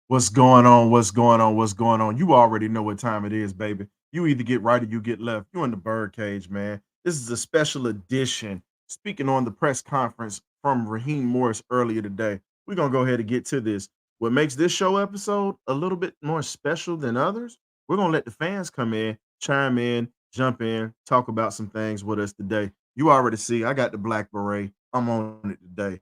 What's going on? What's going on? What's going on? You already know what time it is, baby. You either get right or you get left. You in the birdcage, man. This is a special edition. Speaking on the press conference from Raheem Morris earlier today, we're gonna go ahead and get to this. What makes this show episode a little bit more special than others? We're gonna let the fans come in, chime in, jump in, talk about some things with us today. You already see, I got the black beret. I'm on it today.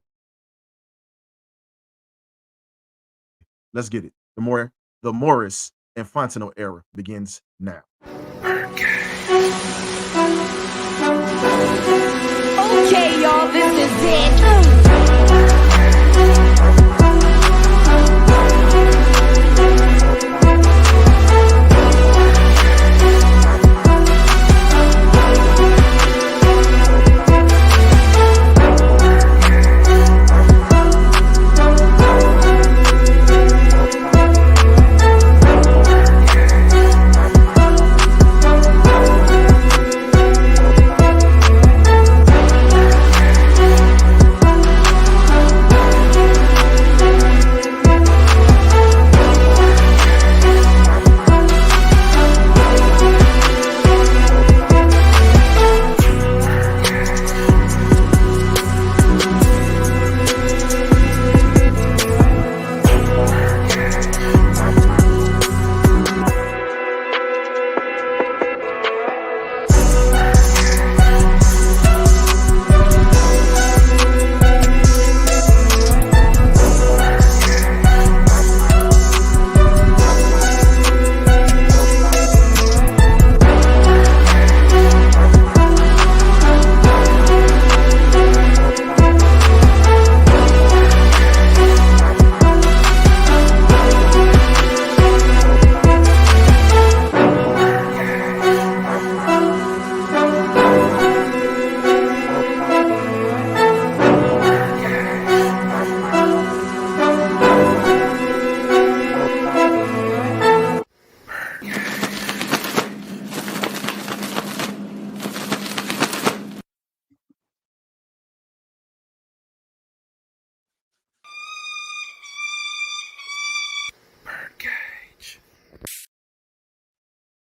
Let's get it. The Morris and Fontenot era begins now. Okay, y'all, this is it.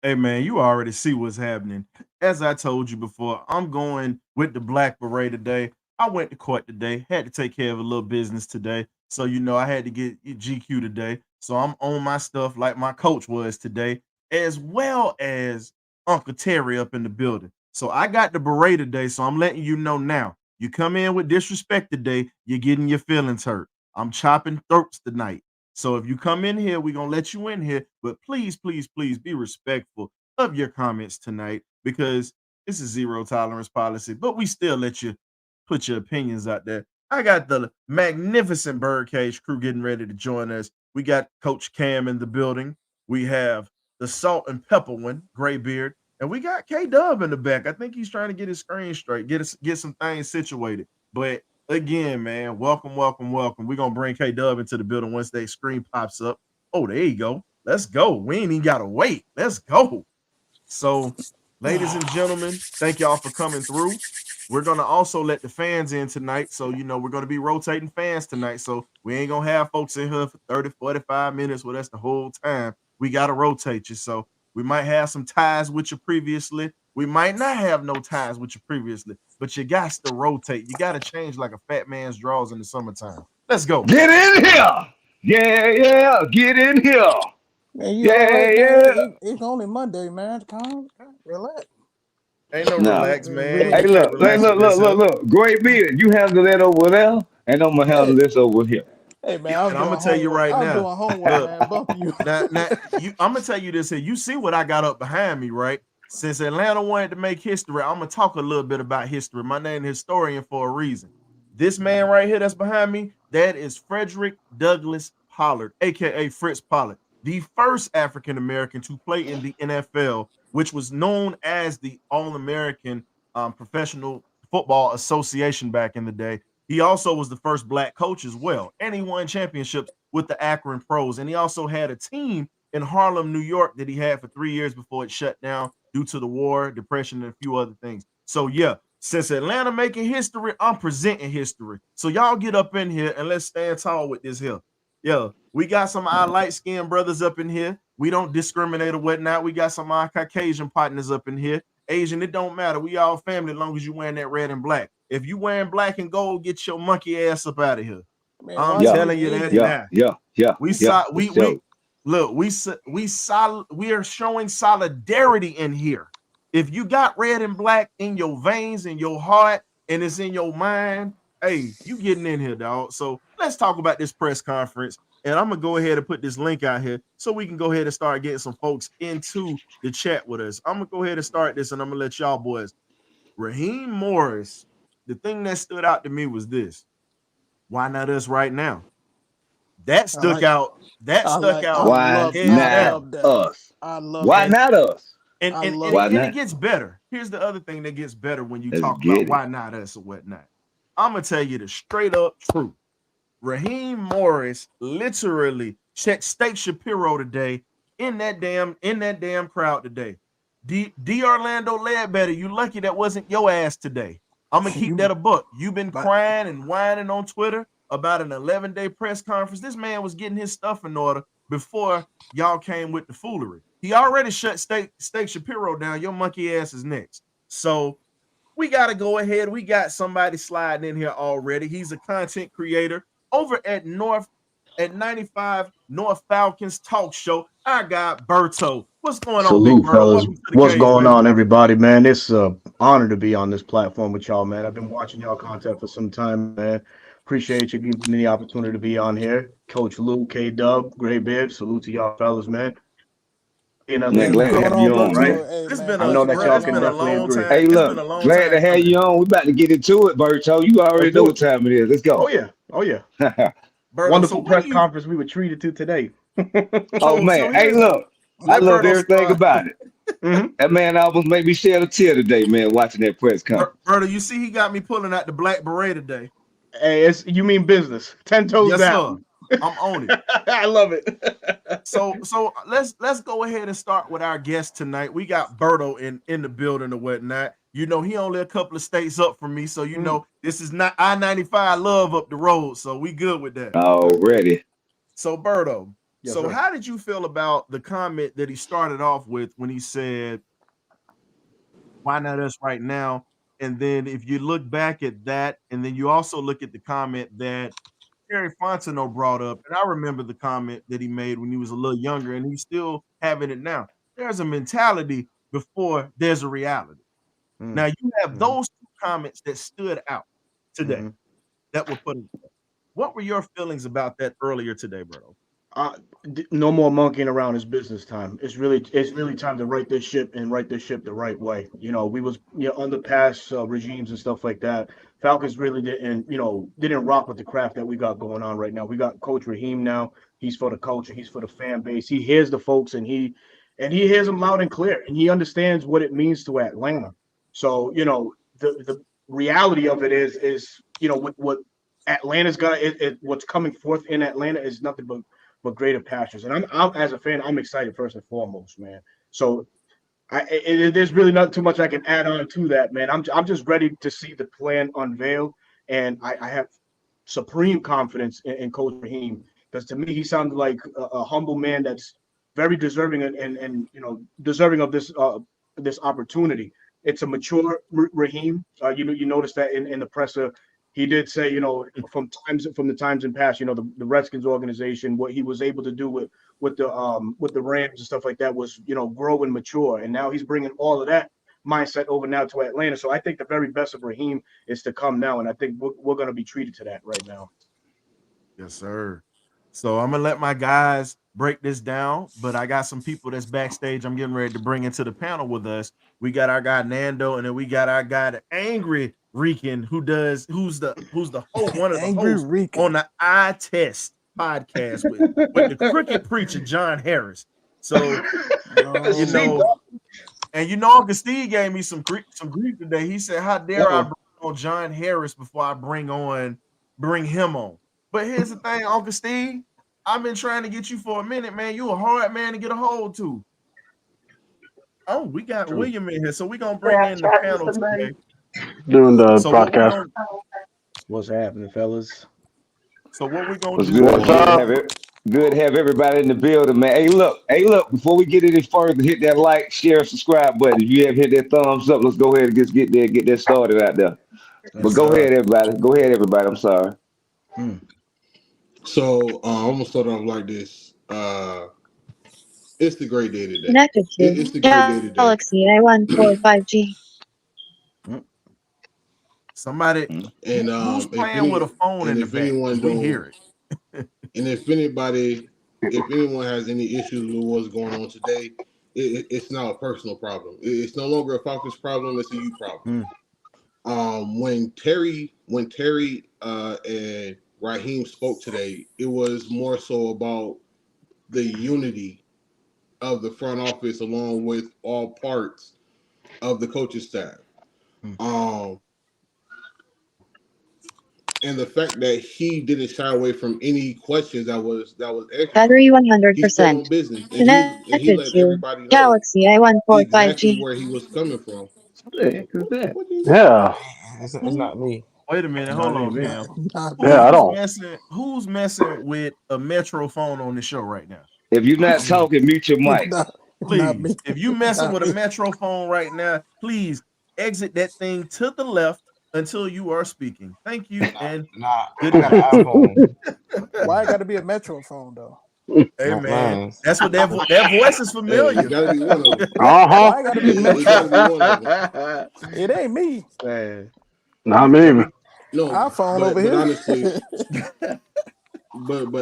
Hey man, you already see what's happening. As I told you before, I'm going with the black beret today. I went to court today, had to take care of a little business today. So, I had to get GQ today. So I'm on my stuff like my coach was today, as well as Uncle Terry up in the building. So I got the beret today. So I'm letting you know now. You come in with disrespect today, you're getting your feelings hurt. I'm chopping throats tonight. So if you come in here, we're gonna let you in here, but please, please, please be respectful of your comments tonight because this is zero tolerance policy, but we still let you put your opinions out there. I got the magnificent Birdcage crew getting ready to join us. We got Coach Cam in the building. We have the salt and pepper one, Graybeard, and we got K Dub in the back. I think he's trying to get his screen straight, get some things situated. But again, man, welcome, welcome, welcome. We're gonna bring K Dub into the building once that screen pops up. Oh, there you go. Let's go. We ain't even gotta wait. Let's go. So, ladies and gentlemen, thank y'all for coming through. We're gonna also let the fans in tonight. So, we're gonna be rotating fans tonight. So we ain't gonna have folks in here for 30, 45 minutes with us the whole time. We gotta rotate you. So we might have some ties with you previously. We might not have no ties with you previously, but you got to rotate. You got to change like a fat man's drawers in the summertime. Let's go. Get in here. Yeah, yeah, get in here. Man, you all Yeah, right, man? yeah. It's only Monday, man. Calm, relax. Ain't no Now, relax, man. hey, You Relax. can't look, look, relax look, with this look, look, here. look. Great beard. You handle that over there, and I'm gonna handle Hey, this over here. hey, man, Yeah, I was and I'm doing gonna tell you homework. right I was now. doing homework, Look, man. Bump you. now, I'm gonna tell you this here. You see what I got up behind me, right? Since Atlanta wanted to make history, I'm gonna talk a little bit about history. My name is historian for a reason. This man right here that's behind me, that is Frederick Douglass Pollard, aka Fritz Pollard, the first African American to play in the NFL, which was known as the All American Professional Football Association back in the day. He also was the first black coach as well, and he won championships with the Akron Pros. And he also had a team in Harlem, New York, that he had for 3 years before it shut down due to the war, depression, and a few other things. So yeah, since Atlanta making history, I'm presenting history. So y'all get up in here and let's stand tall with this here. Yeah. We got some of our light-skinned brothers up in here. We don't discriminate or whatnot. We got some of our Caucasian partners up in here. Asian, it don't matter. We all family as long as you wearing that red and black. If you wearing black and gold, get your monkey ass up out of here. Man, I'm why you Yeah, telling even you in that here? yeah, now. yeah, yeah, We yeah, saw for we sure. look, we are showing solidarity in here. If you got red and black in your veins, in your heart, and it's in your mind, hey, you getting in here, dog. So let's talk about this press conference. And I'm gonna go ahead and put this link out here so we can go ahead and start getting some folks into the chat with us. I'm gonna go ahead and start this, and I'm gonna let y'all boys. Raheem Morris, the thing that stood out to me was this. Why not us right now? That I stuck like. out. That stuck I out Why love. I hands not down. love that. us? I love Why And that. not us? and I and and love it, Why that. and it not? gets better. Here's the other thing that gets better when you Let's talk about get it. why not us or whatnot. I'm gonna tell you the straight up truth. Raheem Morris literally checked State Shapiro today in that damn crowd today. D Orlando Ledbetter, you lucky that wasn't your ass today. I'm gonna keep You, that a buck. You've been but crying and whining on Twitter about an 11-day press conference. This man was getting his stuff in order before y'all came with the foolery. He already shut State Shapiro down. Your monkey ass is next. So we got to go ahead. We got somebody sliding in here already. He's a content creator over at 95 North Falcons Talk Show. I got Berto. What's going on, big Salute, Berto? fellas. Welcome to the What's cage, going baby. on, everybody, man? It's an honor to be on this platform with y'all, man. I've been watching y'all content for some time, man. Appreciate you giving me the opportunity to be on here. Coach Luke, K Dub, Great Bib, salute to y'all, fellas, man. In Man, Atlanta, what's glad to man, going have you you on, know, on, right? man. Berto? Hey It's man, been I a know thanks for that bro, y'all it's can been a having me. definitely long agree. time. Hey, It's look, been a long glad to time have coming. you on. We about to get into it, Berto. You already Let's know do what it. time it is. Let's Oh, go. yeah. Oh, yeah. Berto, so Wonderful what do press you conference we were treated to today. Oh so man, hey, here's look, I let love Berto everything start. about it. Hmm. That man almost made me shed a tear today, man, watching that press conference. Berto, you see he got me pulling out the black beret today. Hey, you mean business. 10 toes Yes, sir. down. I'm on it. I love it. So let's go ahead and start with our guest tonight. We got Berto in the building or whatnot. You know, he only a couple of states up from me, so you Mm, know this is not I-95 love up the road, so we good with that. Already. So Berto, yes, so sir. how did you feel about the comment that he started off with when he said, "Why not us right now?" And then if you look back at that, and then you also look at the comment that Terry Fontenot brought up, and I remember the comment that he made when he was a little younger, and he's still having it now. There's a mentality before there's a reality. Now Mm, you have mhm, those two comments that stood out today mhm. that were put in. What were your feelings about that earlier today, bro? Uh, no more monkeying around. It's business time. It's really time to right this ship and right this ship the right way. We was under past regimes and stuff like that. Falcons really didn't rock with the craft that we got going on right now. We got Coach Raheem now. He's for the culture. He's for the fan base. He hears the folks and he hears them loud and clear, and he understands what it means to Atlanta. So the reality of it is what Atlanta's got what's coming forth in Atlanta is nothing but greater pastures. And I'm as a fan, I'm excited first and foremost, man. So there's really not too much I can add on to that, man. I'm just ready to see the plan unveiled, and I have supreme confidence in Coach Raheem because to me he sounded like a humble man that's very deserving and deserving of this opportunity. It's a mature Raheem. You notice that in the presser. He did say, from the times in past, the Redskins organization, what he was able to do with the Rams and stuff like that was, grow and mature. And now he's bringing all of that mindset over now to Atlanta. So I think the very best of Raheem is to come now, and I think we're going to be treated to that right now. Yes, sir. So I'm gonna let my guys break this down, but I got some people that's backstage. I'm getting ready to bring into the panel with us. We got our guy Nando, and then we got our guy the Angry Rican, who's the one of the Angry hosts on Rican. the Eye Test podcast with the crooked preacher John Harris. So you No, See, know, and Uncle Steve gave me some grief today. He said, "How dare I uh-oh. bring on John Harris before I bring him on?" But here's the thing, Uncle Steve. I've been trying to get you for a minute, man. You a hard man to get a hold to. Oh, we got True. William in here, so we're gonna bring in the panel today. Doing the So what we're broadcast. gonna What's happening, fellas? so what we're gonna What's do good? What's Good to up? have it. Good to have everybody in the building, man. Hey, look. Before we get any further, hit that like, share, subscribe button. If you haven't hit that thumbs up, let's go ahead and just get that started out there. Yes, But Mm, go sir. ahead, everybody. Go ahead, everybody. I'm sorry. mm, So I'm gonna start off like this. It's a great day today. Connected to It's a great day today. Galaxy A145 5G. mm, Somebody Mm. who's playing with a phone in the If back anyone because we don't, hear it. and if anyone has any issues with what's going on today, it's now a personal problem. It's no longer a Falcons problem. It's a you problem. mm, When Terry and Raheem spoke today, it was more so about the unity of the front office along with all parts of the coaching staff. mm. Um, and the fact that he didn't shy away from any questions that was asked to him. Battery He stood 100%. on business and he Connected let to everybody know Galaxy A145 exactly 5G. where he was coming from. What the heck is that? What is Yeah, It's not me. Wait a minute, No, hold it ain't on, me. Cam. Not yeah, me. I don't. Who's messing with a Metro phone on the show right now? If you're not Not me. talking, mute your mic. Not Please. me. If you messing Not with a me. Metro phone right now, please exit that thing to the left until you are speaking. Thank you and Nah, good I got night. an iPhone, Why it got to be a Metro phone though? Hey not man, mine. that's what that voice is Hey, it familiar. got to be one of them. Uh huh. Why it got to be It got to Metro? be one of them. It ain't me. Man. Not Yeah, me. we No, iPhone over but here.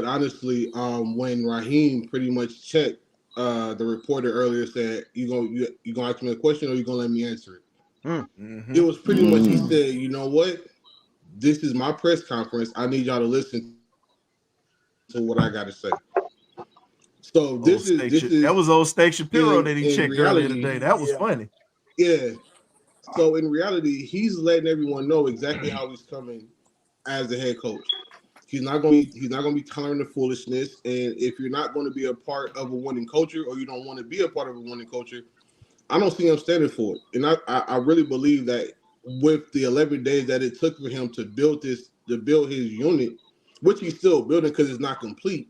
honestly, when Raheem pretty much checked, the reporter earlier said, You gonna ask me a question or you gonna let me answer it?" Mm, It hmm was pretty much he Mm. said, "You know what? This is my press conference. I need y'all to listen to what I got to say." So old this is steak this that is was old steak Shapiro that he in checked earlier reality, today. That was Yeah. funny. yeah. So in reality, he's letting everyone know exactly how he's coming as the head coach. He's not gonna be tolerating the foolishness. And if you're not going to be a part of a winning culture, or you don't want to be a part of a winning culture, I don't see him standing for it. And I really believe that with the 11 days that it took for him to build his unit, which he's still building because it's not complete,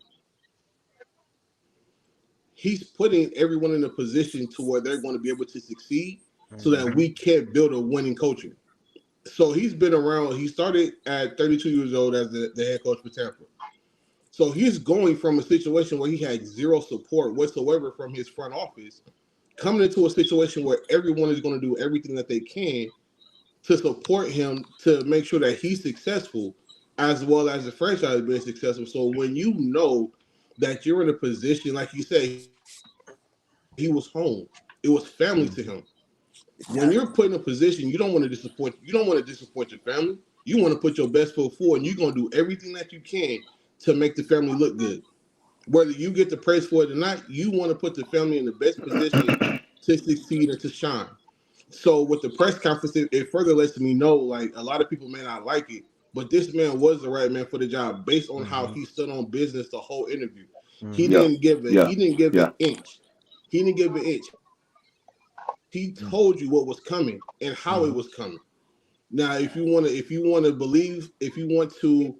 he's putting everyone in a position to where they're going to be able to succeed, so that mhm, we can build a winning culture. So he's been around. He started at 32 years old as the head coach for Tampa. So he's going from a situation where he had zero support whatsoever from his front office, coming into a situation where everyone is going to do everything that they can to support him to make sure that he's successful, as well as the franchise being successful. So when you know that you're in a position, like you said, he was home. It was family to him. When you're put in a position, you don't want to disappoint your family. You want to put your best foot forward, and you're going to do everything that you can to make the family look good. Whether you get the praise for it or not, you want to put the family in the best position to succeed and to shine. So with the press conference, it further lets me know, like, a lot of people may not like it, but this man was the right man for the job based on how mhm, he stood on business the whole interview. He mhm, Yeah, didn't give it. yeah, He didn't give yeah. an inch. He didn't give an inch. He told you what was coming and how it was coming. Now, mhm, if you want to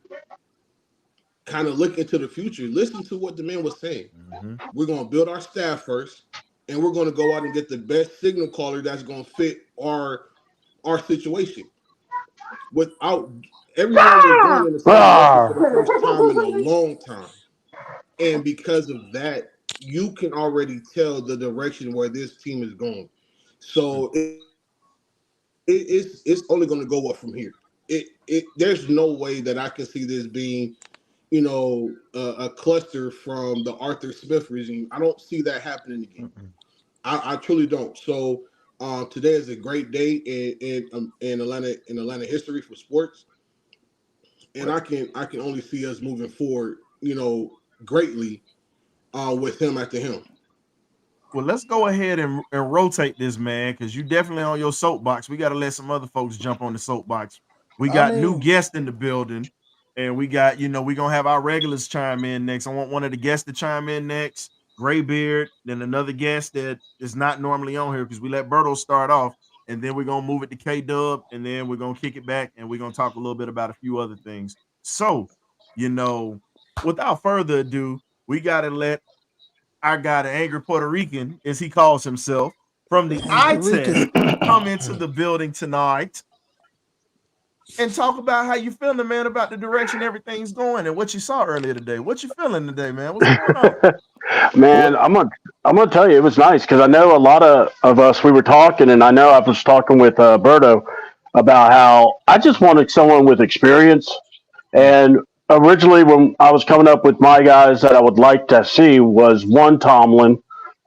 kind of look into the future, listen to what the man was saying. hmm We're going to build our staff first, and we're going to go out and get the best signal caller that's going to fit our situation. Without Everyone was going in the same direction for the Ah. first time in a long time, and because of that, you can already tell the direction where this team is going. So it's only going to go up from here. There's no way that I can see this being, a cluster from the Arthur Smith regime. I don't see that happening again. mm, I truly don't. So today is a great day in Atlanta history for sports, and I can only see us moving forward, greatly, with him at the helm. Well, let's go ahead and rotate this, man, because you definitely on your soapbox. We got to let some other folks jump on the soapbox. We I got new mean, guests in the building, and we got, we're gonna have our regulars chime in next. I want one of the guests to chime in next, Graybeard, then another guest that is not normally on here because we let Berto start off, and then we're gonna move it to K Dub, and then we're gonna kick it back and we're gonna talk a little bit about a few other things. So, you know, without further ado, We got to let our guy, the angry Puerto Rican, as he calls himself, from the eye Angry Rican. test, come into the building tonight and talk about how you feeling, man, about the direction everything's going and what you saw earlier today. What you feeling today, man? What's going on? Well, Man, I'm gonna tell you, it was nice because I know a lot of us. We were talking, and I know I was talking with Berto about how I just wanted someone with experience. Mm, And originally, when I was coming up with my guys that I would like to see was one Tomlin,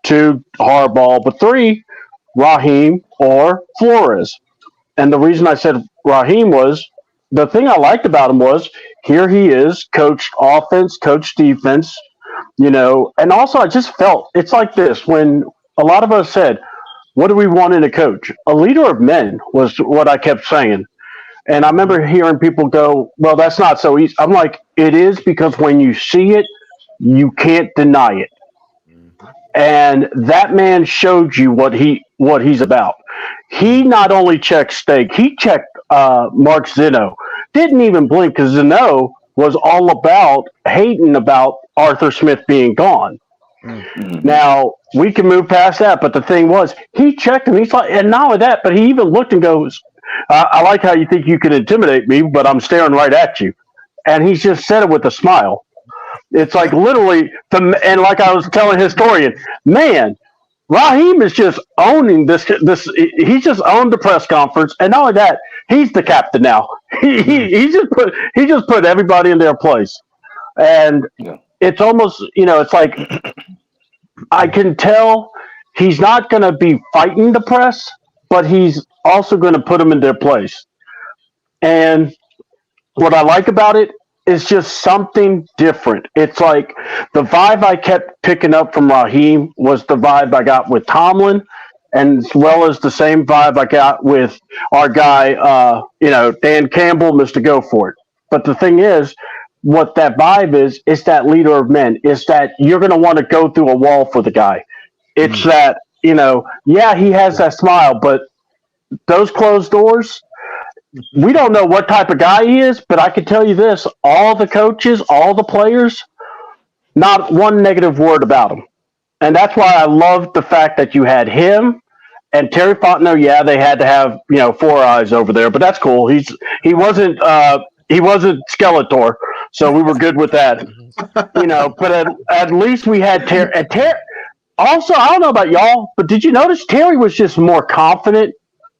two Harbaugh, but three Raheem or Flores. And the reason I said Raheem was the thing I liked about him was here he is, coached offense, coached defense, and also I just felt it's like this when a lot of us said, what do we want in a coach? A leader of men was what I kept saying. And I mm-hmm, remember hearing people go, well, that's not so easy. I'm like, it is because when you see it, you can't deny it. mm-hmm, And that man showed you what he's about. He mm, not only checked Steak, he checked Mark Zeno. Didn't even blink because Zeno was all about hating about Arthur Smith being gone. Mm. mhm. Now we can move past that, but the thing was, he checked him. He's like, and not only that, but he even looked and goes, "I like how you think you can intimidate me, but I'm staring right at you." And he's just said it with a smile. It's like literally, and like I was telling his historian, man, Raheem is just owning this. He's just owned the press conference, and not only that, he's the captain now. mm, He just put everybody in their place, and Yeah. it's almost it's like I can tell he's not going to be fighting the press, but he's also going to put them in their place. And what I like about it is just something different. It's like the vibe I kept picking up from Raheem was the vibe I got with Tomlin, and as well as the same vibe I got with our guy, Dan Campbell, Mr. Go For It. But the thing is, what that vibe is that leader of men, is that you're going to want to go through a wall for the guy. It's Mm. that, yeah, he has that smile, but those closed doors, we don't know what type of guy he is, but I can tell you this: all the coaches, all the players, not one negative word about him. And that's why I love the fact that you had him and Terry Fontenot. Yeah, they had to have four eyes over there, but that's cool. He wasn't Skeletor, so we were good with that. But at least we had Terry. And also, I don't know about y'all, but did you notice Terry was just more confident,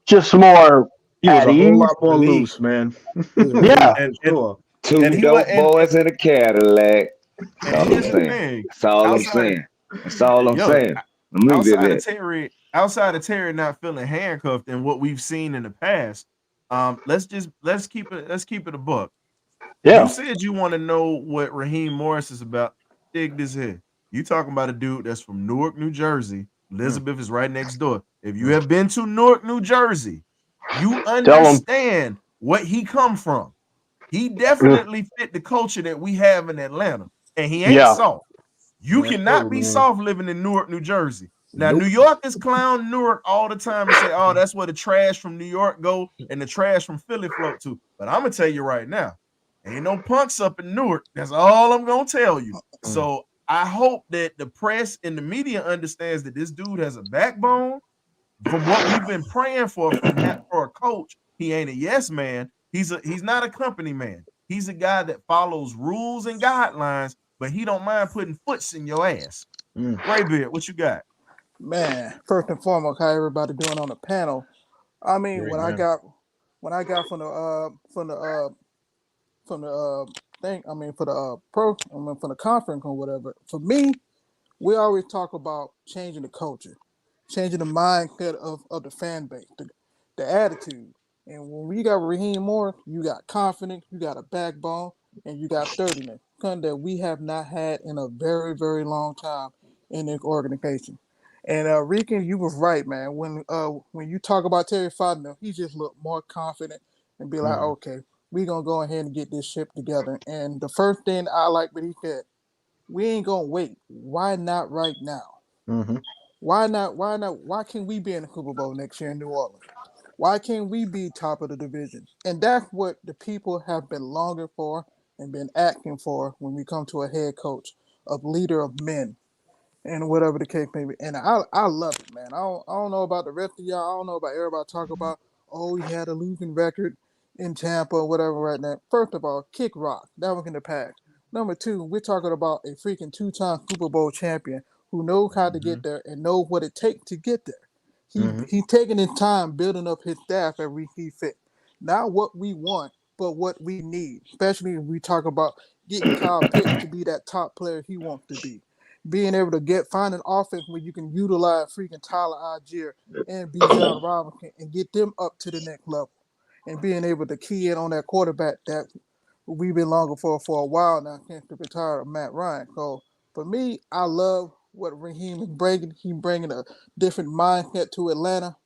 just more He was at a whole ease? lot more Relief. loose, man. He was Yeah, relieved. For and and sure. and Two he was dope boys in a Cadillac. That's and all I'm here's the saying. thing. That's all I'm Outside of saying. That's all I'm yo, saying. I'm leave it at outside of Terry not feeling handcuffed and what we've seen in the past, let's keep it a buck. You yeah. said you want to know what Raheem Morris is about. Dig this here. You talking about a dude that's from Newark, New Jersey. Mm. Elizabeth is right next door. If you Mm. have been to Newark, New Jersey, you Tell them. understand what he come from. He definitely fit the culture that we have in Atlanta, and he ain't Yeah. soft. You Yeah, cannot true, be man. soft living in Newark, New Jersey. Now, New Nope. Yorkers clown Newark all the time and say, "Oh, that's where the trash from New York go and the trash from Philly float to." But I'm gonna tell you right now, ain't no punks up in Newark. That's all I'm gonna tell you. Mm. So I hope that the press and the media understands that this dude has a backbone. From what we've been praying for a coach, he ain't a yes man. He's not a company man. He's a guy that follows rules and guidelines, but he don't mind putting foots in your ass. Mm. Graybeard, what you got? Man, first and foremost, how everybody doing on the panel? I mean, Great, man. when I got from the thing, I mean for the from the conference or whatever. For me, we always talk about changing the culture, changing the mindset of the fan base, the attitude. And when we got Raheem Moore, you got confidence, you got a backbone, and you got sturdiness, something that we have not had in a very, very long time in this organization. And Rican, you was right, man. When you talk about Terry Fontenot, he just looked more confident and be like, Mm. okay, we gonna go ahead and get this ship together. And the first thing I like what he said, we ain't gonna wait. Why not right now? Mm-hmm. Why not? Why not? Why can't we be in the Super Bowl next year in New Orleans? Why can't we be top of the division? And that's what the people have been longing for and been asking for when we come to a head coach. of leader of men and whatever the case may be. And I love it, man. I don't know about the rest of y'all. I don't know about everybody talk about, oh, he had a losing record in Tampa or whatever right now. First of all, kick rock. That was in the past. Number two, we're talking about a freaking two-time Super Bowl champion who knows how to Mhm. get there and knows what it takes to get there. Mhm. He taking his time building up his staff every he fit. Not what we want, but what we need. Especially when we talk about getting Kyle Pitts to be that top player he wants to be. Being able to find an offense where you can utilize freaking Tyler Algier and Bijan Robinson and get them up to the next level. And being able to key in on that quarterback that we've been longing for a while now since the retire of Matt Ryan. So for me, I love what Raheem is bringing. He's bringing a different mindset to Atlanta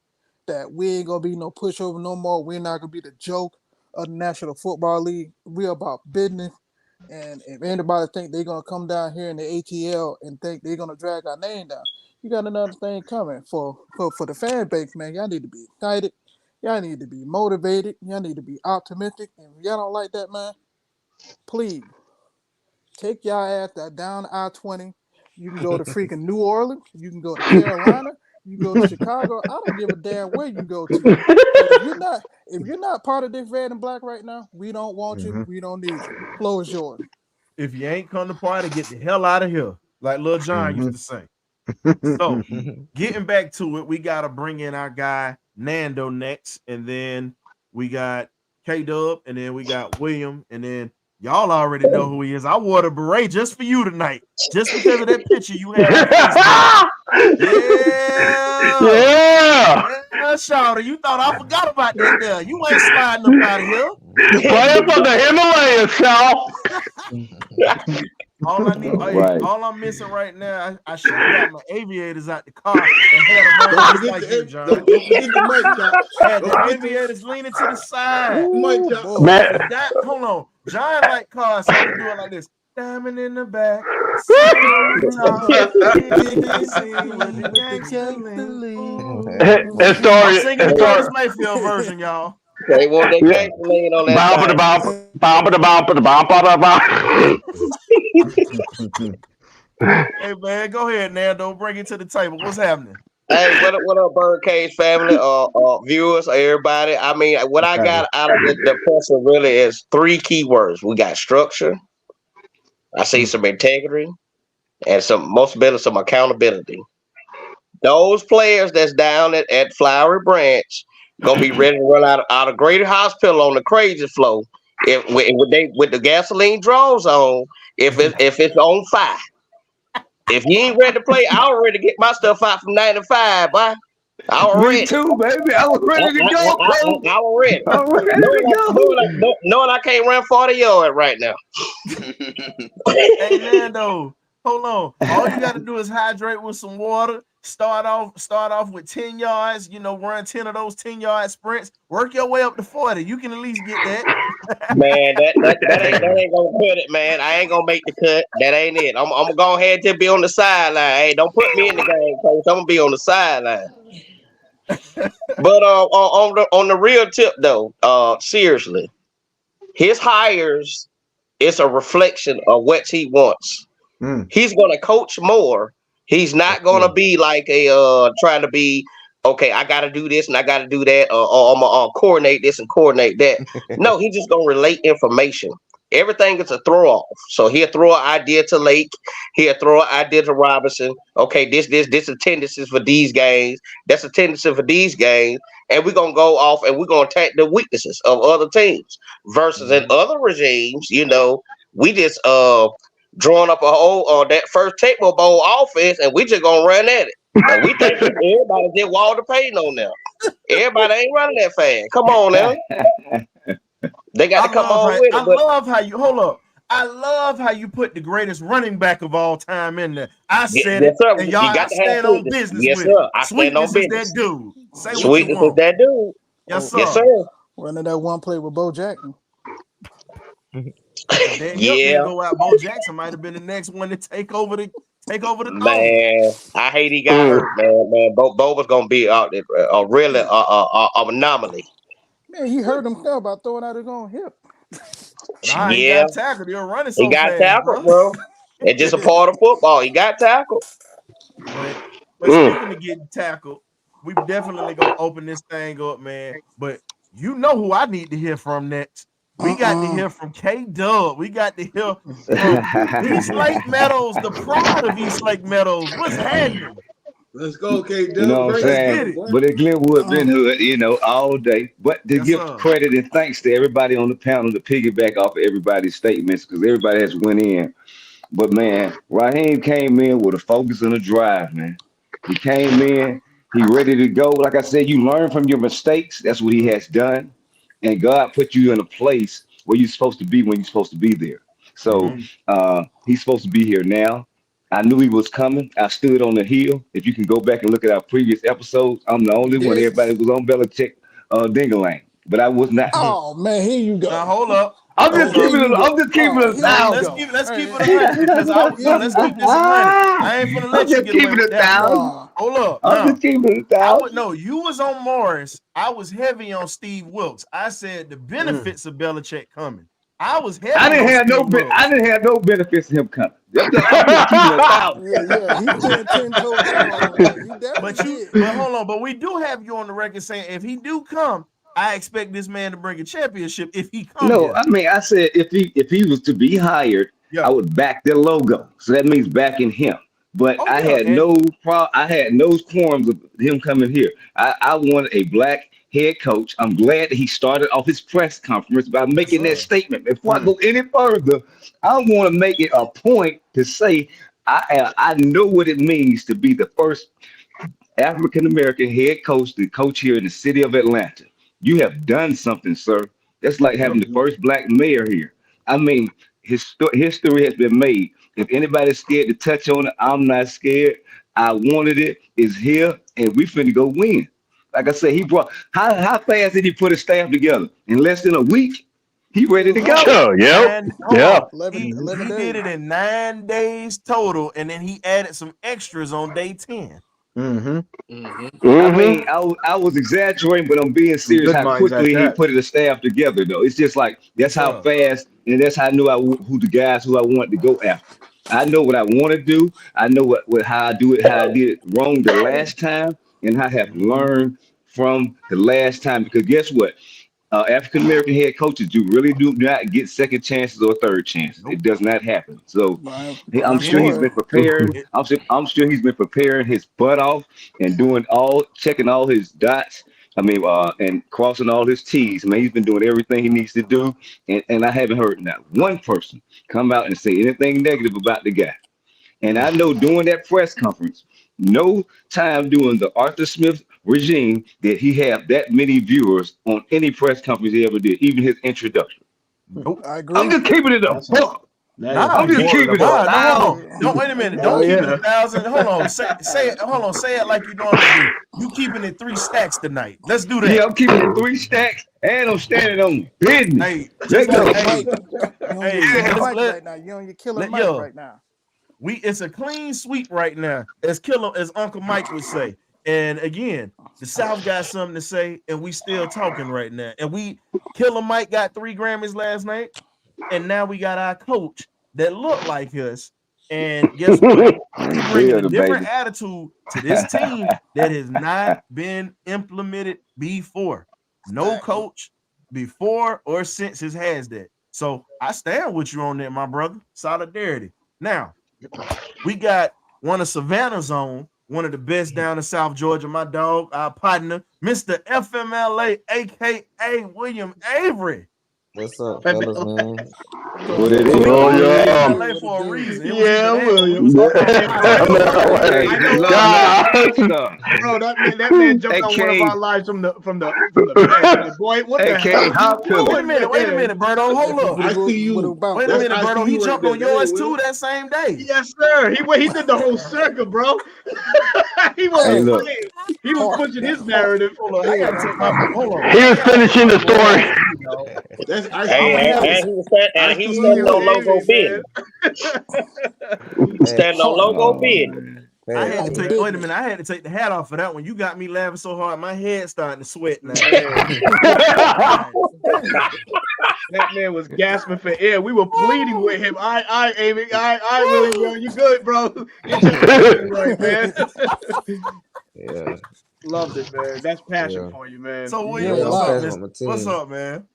that we ain't gonna be no pushover no more. We're not gonna be the joke of the National Football League. We're about business. And if anybody think they're gonna come down here in the ATL and think they're gonna drag our name down, you got another thing coming for the fan base, man. Y'all need to be excited. Y'all need to be motivated. Y'all need to be optimistic. And if y'all don't like that, man, please take y'all ass down I-20. You can go to freaking New Orleans. You can go to Carolina. You can go to Chicago. I don't give a damn where you go to. But if you're not part of this red and black right now, we don't want you. Mhm. We don't need you. Floor is yours. If you ain't come to party, get the hell out of here, like Lil John used Mhm. to say. So, getting back to it, we got to bring in our guy Nando next, and then we got K Dub, and then we got William, and then y'all already know who he is. I wore the beret just for you tonight, just because of that picture you had on Facebook. Yeah, Yeah. yeah, Shawty, you thought I forgot about that there. You ain't sliding up out of here. Play up on the Himalayas, y'all. All I need, hey, Right. all I'm missing right now, I should have got my aviators out the car and had them on Don't just forget like you, the John. don't forget the mic chops. Had Don't the forget the aviators leaning to the side. mic Ooh chops. boy. Man, Forgot, hold on. John like cars, so we do it like this. Diamond in the back, silver on the top. Living in the scene with the With the gangster gangster lean. lean. Ooh. I'm Historia, singing the They Curtis Historia. Mayfield version, y'all. want that Yeah. gasoline on that Bump thing. bump bump bump bump bump bump. Hey man, go ahead, Nando. Bring it to the table. What's happening? Hey, what up, Birdcage family, viewers, everybody? I mean, what What's I happening? got out of the person really is three keywords. We got structure, I see Mm. some integrity, and most better, some accountability. Those players that's down at Flowery Branch gonna be ready to run out of Greater Hospital on the crazy flow. With the gasoline draws on, if it's on fire. If you ain't ready to play, I already get my stuff out from 95, boy. I Me already. too, baby. I was I, ready to I, go, I, I, coach. I already. I was ready Knowing to I, go. knowing, I, knowing I can't run 40 yards right now. Hey Nando, hold on. All you got to do is hydrate with some water. Start off with 10 yards. Run 10 of those 10-yard sprints. Work your way up to 40. You can at least get that. Man, that ain't gonna cut it, man. I ain't gonna make the cut. That ain't it. I'm gonna go ahead and just be on the sideline. Hey, don't put me in the game, coach. I'm gonna be on the sideline. But on the real tip though, seriously, his hires is a reflection of what he wants. Mm. He's gonna coach more. He's That's not gonna true. be like a trying to be okay. I got to do this and I got to do that, or I'm gonna coordinate this and coordinate that. No, he's just gonna relate information. Everything is a throw off. So he'll throw an idea to Lake. He'll throw an idea to Robinson. Okay, this attendance is for these games. That's attendance for these games, and we're gonna go off and we're gonna attack the weaknesses of other teams. Versus in Mhm. other regimes, we just drawing up a whole that first Tecmo Bowl offense, and we just gonna run at it. And we think everybody just Walter Payton on there. Everybody ain't running that fast. Come on now, they got I to come love on how with I it. But love how you hold up. I love how you put the greatest running back of all time in there. I said yes, it, sir. and You y'all got I to have stand on sweetness. business Yes, with it. sir. I stand on Sweetness is business. that dude. Say what you Sweetness is want. that dude. Yes, Yes, sir. sir. Running that one play with Bo Jackson. If Dan Hilton didn't Yeah, go out, Bo Jackson might have been the next one to take over the throne. man. I hate he got Mm. hurt, man. Man, Bo was gonna be really He anomaly. man, he hurt himself by throwing out his own hip. Nah, he Yeah, got tackled. He was running he so got fast, tackled, bro. bro. It's just a part of football. He got tackled. But Mm. speaking of getting tackled, we definitely gonna open this thing up, man. But you know who I need to hear from next. We got to hear from K Dub. We got to hear from East Lake Meadows, the pride of East Lake Meadows. What's happening? Let's go, K You know Dub. what I'm Break Let's it saying? get down, it. boy. But at Glenwood been hood, all day. But to Yes, give sir. credit and thanks to everybody on the panel to piggyback off of everybody's statements, because everybody has went in. But man, Raheem came in with a focus and a drive, man. He came in, he ready to go. Like I said, you learn from your mistakes. That's what he has done. And God put you in a place where you're supposed to be when you're supposed to be there. So Mm-hmm. he's supposed to be here now. I knew he was coming. I stood on the hill. If you can go back and look at our previous episodes, I'm the only one. Did? Everybody was on Belichick Dingalang, but I was not. Oh man, here you Now go. hold up. I'm just Hold Here up. keeping it. you go. I'm just keeping Oh, it a here you Let's thousand. go. keep let's keep it Hey, 100 because I here no, you let's go. keep this 100. I ain't finna I'm let you just get away keeping with it a that one. thousand. Nah. Hold up. I'm just Now, keeping it a I would thousand. no, you was on Morris. I was heavy on Steve Wilkes. I said the benefits of Belichick coming. I was I heavy didn't on have no Steve ben- I Wilkes. didn't have no benefits of him coming. I'm just keeping it a thousand. Yeah, he stand 10 toes down on that. He definitely did. But hold on, but we do have you on the record saying if he do come, I expect this man to bring a championship if he come No, here. I mean I said if he was to be hired, I Yeah. would back the logo. So that means backing him. But Oh I yeah. had And no qualms of him coming here. I wanted a black head coach. I'm glad that he started off his press conference by yes, making that sir. statement. Before I go any further, I want to make it a point to say I know what it means to be the first African American head coach to coach here in the city of Atlanta. You have done something, sir. That's like Yep. having the first black mayor here. I mean, history has been made. If anybody's scared to touch on it, I'm not scared. I wanted it. It's here, and we finna go win. Like I said, he brought how fast did he put his staff together? In less than a week, he ready to No. go. Sure. Yep. Hold Yeah. on. 11 He did days. it in 9 days total, and then he added some extras on day 10. Mm-hmm. Mm-hmm. I Mm-hmm. mean, I was exaggerating, but I'm being Some serious. good How minds at quickly he that. put the staff together, though. It's just like Yes, that's how sir. fast, and that's how I knew who the guys who I wanted to go after. I know what I want to do. I know what how I do it, how I did it wrong the last time, and I have Mm-hmm. learned from the last time. Because guess what? African American head coaches do not get second chances or third chances. It Nope. does not happen. So I'm Brian sure he's And Flores. been preparing. it, I'm sure he's been preparing his butt off and checking all his dots. I mean, and crossing all his T's. Man, he's been doing everything he needs to do, and I haven't heard not one person come out and say anything negative about the guy. And I know during that press conference, no time during the Arthur Smith regime did he have that many viewers on any press conference he ever did, even his introduction. nope. I I'm agree. just keeping it a That's buck. that is Nah, I'm just you more than a keeping it a nah, buck. no, hold on. thousand. Don't wait a minute. Don't Hell keep it a yeah. thousand. Hold on. Say it. Hold on. Say it like you normally do. You keeping it 3 stacks tonight. Let's do Yeah, that. I'm keeping it 3 stacks, and I'm standing on business. Hey, Let just go. like Killer hey, Mike. You on your hey, killer let's Mike right now. You on your killer let Mike yo. right now. It's a clean sweep right now, as Uncle Mike would say. And again, the South got something to say, and we still talking right now. And Killer Mike got 3 Grammys last night, and now we got our coach that looked like us. And guess what? He bringing a Build a different baby. attitude to this team that has not been implemented before. No Facts. coach before or since has that. So I stand with you on that, my brother. Solidarity. Now, we got one of Savannah's own, one of the best down in South Georgia, my dog, our partner, Mr. FMLA, aka William Avery. What's up, fellas, man? What it We is? call him William. FMLA What it for a do? reason. It was either Yeah, that or we William. was calling him Hey, bro, FMA. Hey, I know, love God. stuff. bro. That man jumped on one of AK, our lives from the back. Like, boy, what the hell AK are you Hot Pillar. doing, Wait a man? minute, Berto. Hold up. I see What you. about Wait a that? That's minute, Berto. He ICU right jumped there. on Go yours ahead, too Will. that same day. Yes, sir. He did the whole circle, bro. He Hey, wasn't Hey, look. playing. He was hard. pushing his narrative. Hold on. I Hey, gotta take my hold on. He I was gotta take finishing my the gloves story. off of you, dog. That's I'm Hey, gonna ICU. have to and he was ICU standing with on ICU. logo Avery, man. business. He was Hey, standing on hard. logo Oh business. man. I hey, had to On take wait a business. minute. I had to take the hat off for that one. You got me laughing so hard, my head starting to sweat now. Hey, God dang. That man was gasping for air. We were pleading with him. Amy, Willie, bro, you good, bro? Get your breathing right, man. Yeah, Loved it, man. That's passion yeah. for you, man. So You ain't Yeah, What's I'm up, lying. passionate Mister? about my What's team. up, man?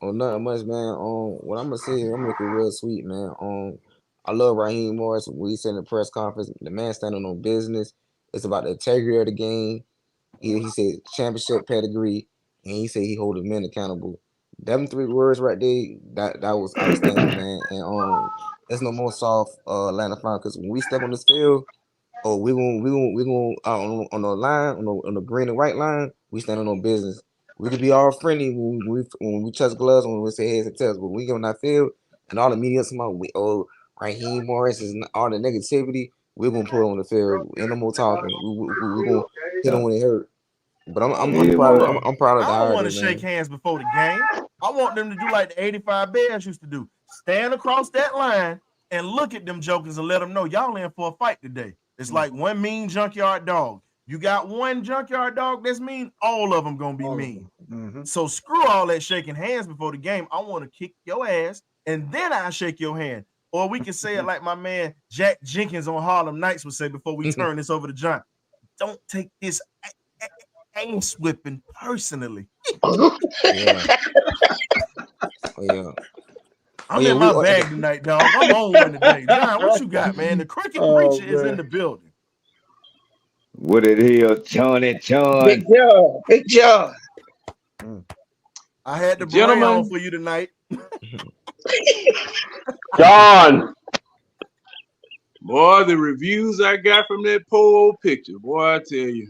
Oh, nothing much, man. What I'm gonna say, I'm gonna make it real sweet, man. I love Raheem Morris. We said in the press conference, the man standing on business. It's about the integrity of the game. He said championship pedigree, and he said he hold the men accountable. Them three words right there, that was outstanding, man. And there's no more soft Atlanta fan because when we step on this field, oh, we gonna on the line on the green and white line, we stand on no business. We could be all friendly when we touch gloves when we say heads and tails, but when we get on that field and all the media come out, Raheem Morris is all the negativity. We're gonna put on the field. Ain't no more talking. We gonna hit them Yeah. when it hurt. But I'm Hold Yeah, proud of man. on. I'm proud of I the don't hire want to though, shake man. hands before the game. I want them to do like the 85 Bears used to do. Stand across that line and look at them jokers and let them know y'all in for a fight today. It's like one mean junkyard dog. You got one junkyard dog that's mean, all of them gonna be All of mean. them. Mm-hmm. So screw all that shaking hands before the game. I want to kick your ass and then I shake your hand. Or we can say it like my man Jack Jenkins on Harlem Nights would say before we turn this over to John. Don't take this ass whipping personally. Yeah. Oh yeah. Oh I'm yeah. in my bag tonight, dog. I'm on one today. John, what you got, man? The cricket Oh preacher is in man. the building. What it is, Big John. John. Big John. Mm. I had the beret on Gentlemen, for you tonight. John, boy, the reviews I got from that poor old picture, boy, I tell you.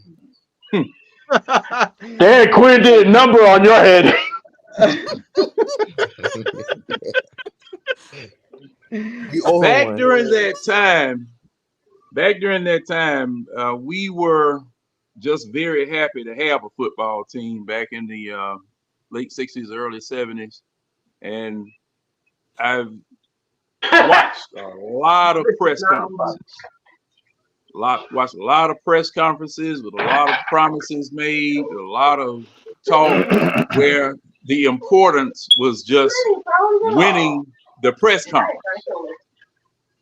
Dan Quinn did a number on your head. You owe him Back one. during that time, we were just very happy to have a football team back in the late 60s, early 70s. And I've watched a lot of press conferences. Watched a lot of press conferences with a lot of promises made, a lot of talk where the importance was just winning the press conference.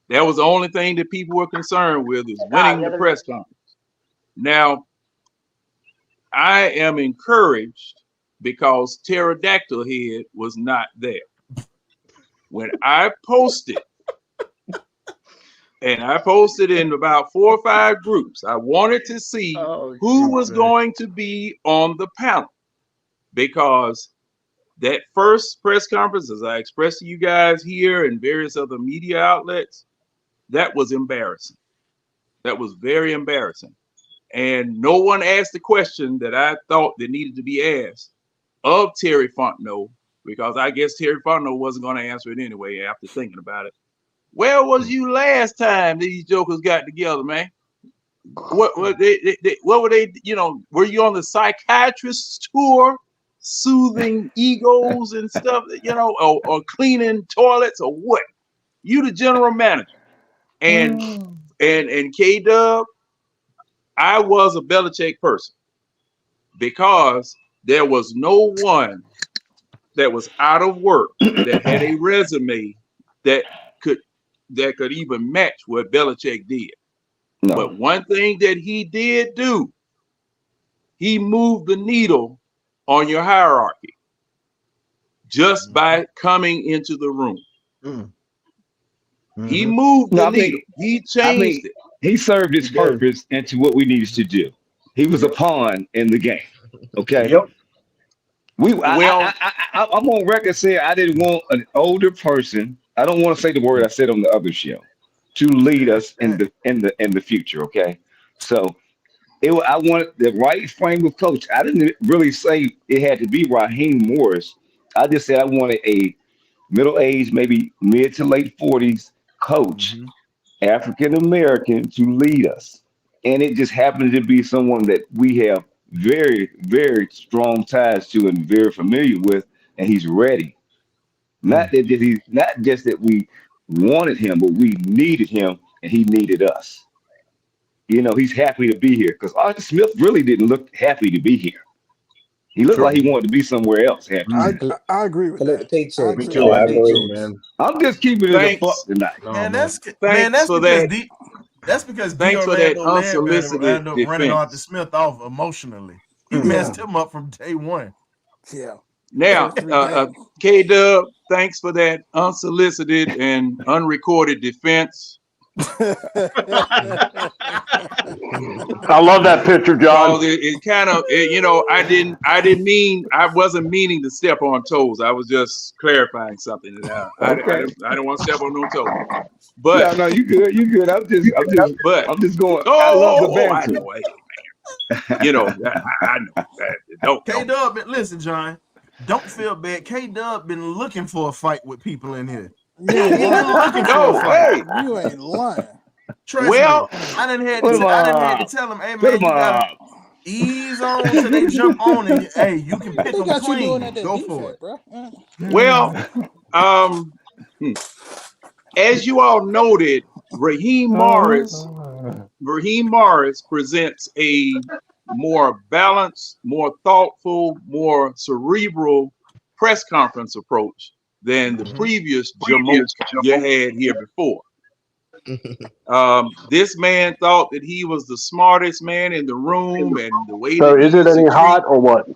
That was the only thing that people were concerned with is winning the press conference. Now, I am encouraged because Pterodactyl Head was not there. When I posted, and I posted in about 4 or 5 groups, I wanted to see who was going to be on the panel because that first press conference, as I expressed to you guys here and various other media outlets, that was embarrassing. That was very embarrassing. And no one asked the question that I thought that needed to be asked of Terry Fontenot, because I guess Terry Fontenot wasn't going to answer it anyway after thinking about it. Where was you last time these jokers got together, man? What were they, were you on the psychiatrist's tour soothing egos and stuff, or cleaning toilets or what? You the general manager. And K-Dub, I was a Belichick person because there was no one that was out of work that had a resume that could even match what Belichick did. No. But one thing that he did do, he moved the needle on your hierarchy just by coming into the room. He moved No, the needle. He changed it. he served He his did. purpose into what we needed to do. He was a Yep. pawn in the game. Okay. Yep. Well, I'm on record saying I didn't want an older person. I don't want to say the word I said on the other show to lead us in the future. Okay. So I wanted the right frame of coach. I didn't really say it had to be Raheem Morris. I just said I wanted a middle-aged, maybe mid to late 40s coach, Mm-hmm. African American, to lead us. And it just happened to be someone that we have very, very strong ties to and very familiar with, and he's ready. Not just that we wanted him, but we needed him and he needed us. He's happy to be here because Arthur Smith really didn't look happy to be here. He looked like True. he wanted to be somewhere else. Had I agree with Collect the that. I paycheck. Me agree too. with Collect I the do that. too, paychecks. man. I'm just keeping it a fuck Thanks, tonight. No, man. thanks That's for because that. D. That's because D. Thanks for that Orlando Ledbetter unsolicited ended up running Arthur defense. Smith off emotionally. He Mm. Yeah, messed him up from day one. yeah. Now, First 3 games. K Dub, thanks for that unsolicited and unrecorded defense. I love that picture, Cause John. it kind of, I wasn't meaning to step on toes. I was just clarifying something. And Okay. I don't want to step on no toes. But, No, no, you good. You good. but, I'm just going. I love the oh, I banter. know. I know. K Don't. Dub, listen, John. Don't feel bad. K Dub been looking for a fight with people in here. You ain't He been lying. looking for a No, fight. hey, You ain't lying. Trust me. well, I didn't had Put him to up. tell him, hey Put man, him you gotta up. ease on till they jump on, and hey, you can What pick they them got you doing clean. at that Go for defense, it. bro? well, um, hmm. as you all noted, Raheem Morris Raheem Morris presents a more balanced, more thoughtful, more cerebral press conference approach than the Mhm. previous Jamoke you had here before. This man thought that he was the smartest man in the room, and the way So that he is it used to any treat, hot or what?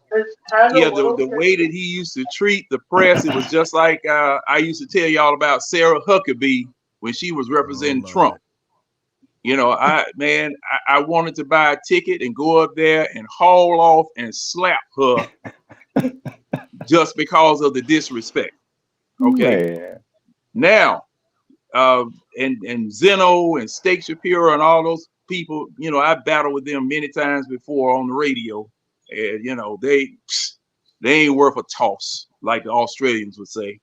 yeah, the way that he used to treat the press, it was just like I used to tell y'all about Sarah Huckabee when she was Oh representing Trump. Lord. I wanted to buy a ticket and go up there and haul off and slap her just because of the disrespect. Okay. Man. Now, and Zeno and Steak Shapiro and all those people, I battled with them many times before on the radio. And, they ain't worth a toss, like the Australians would say,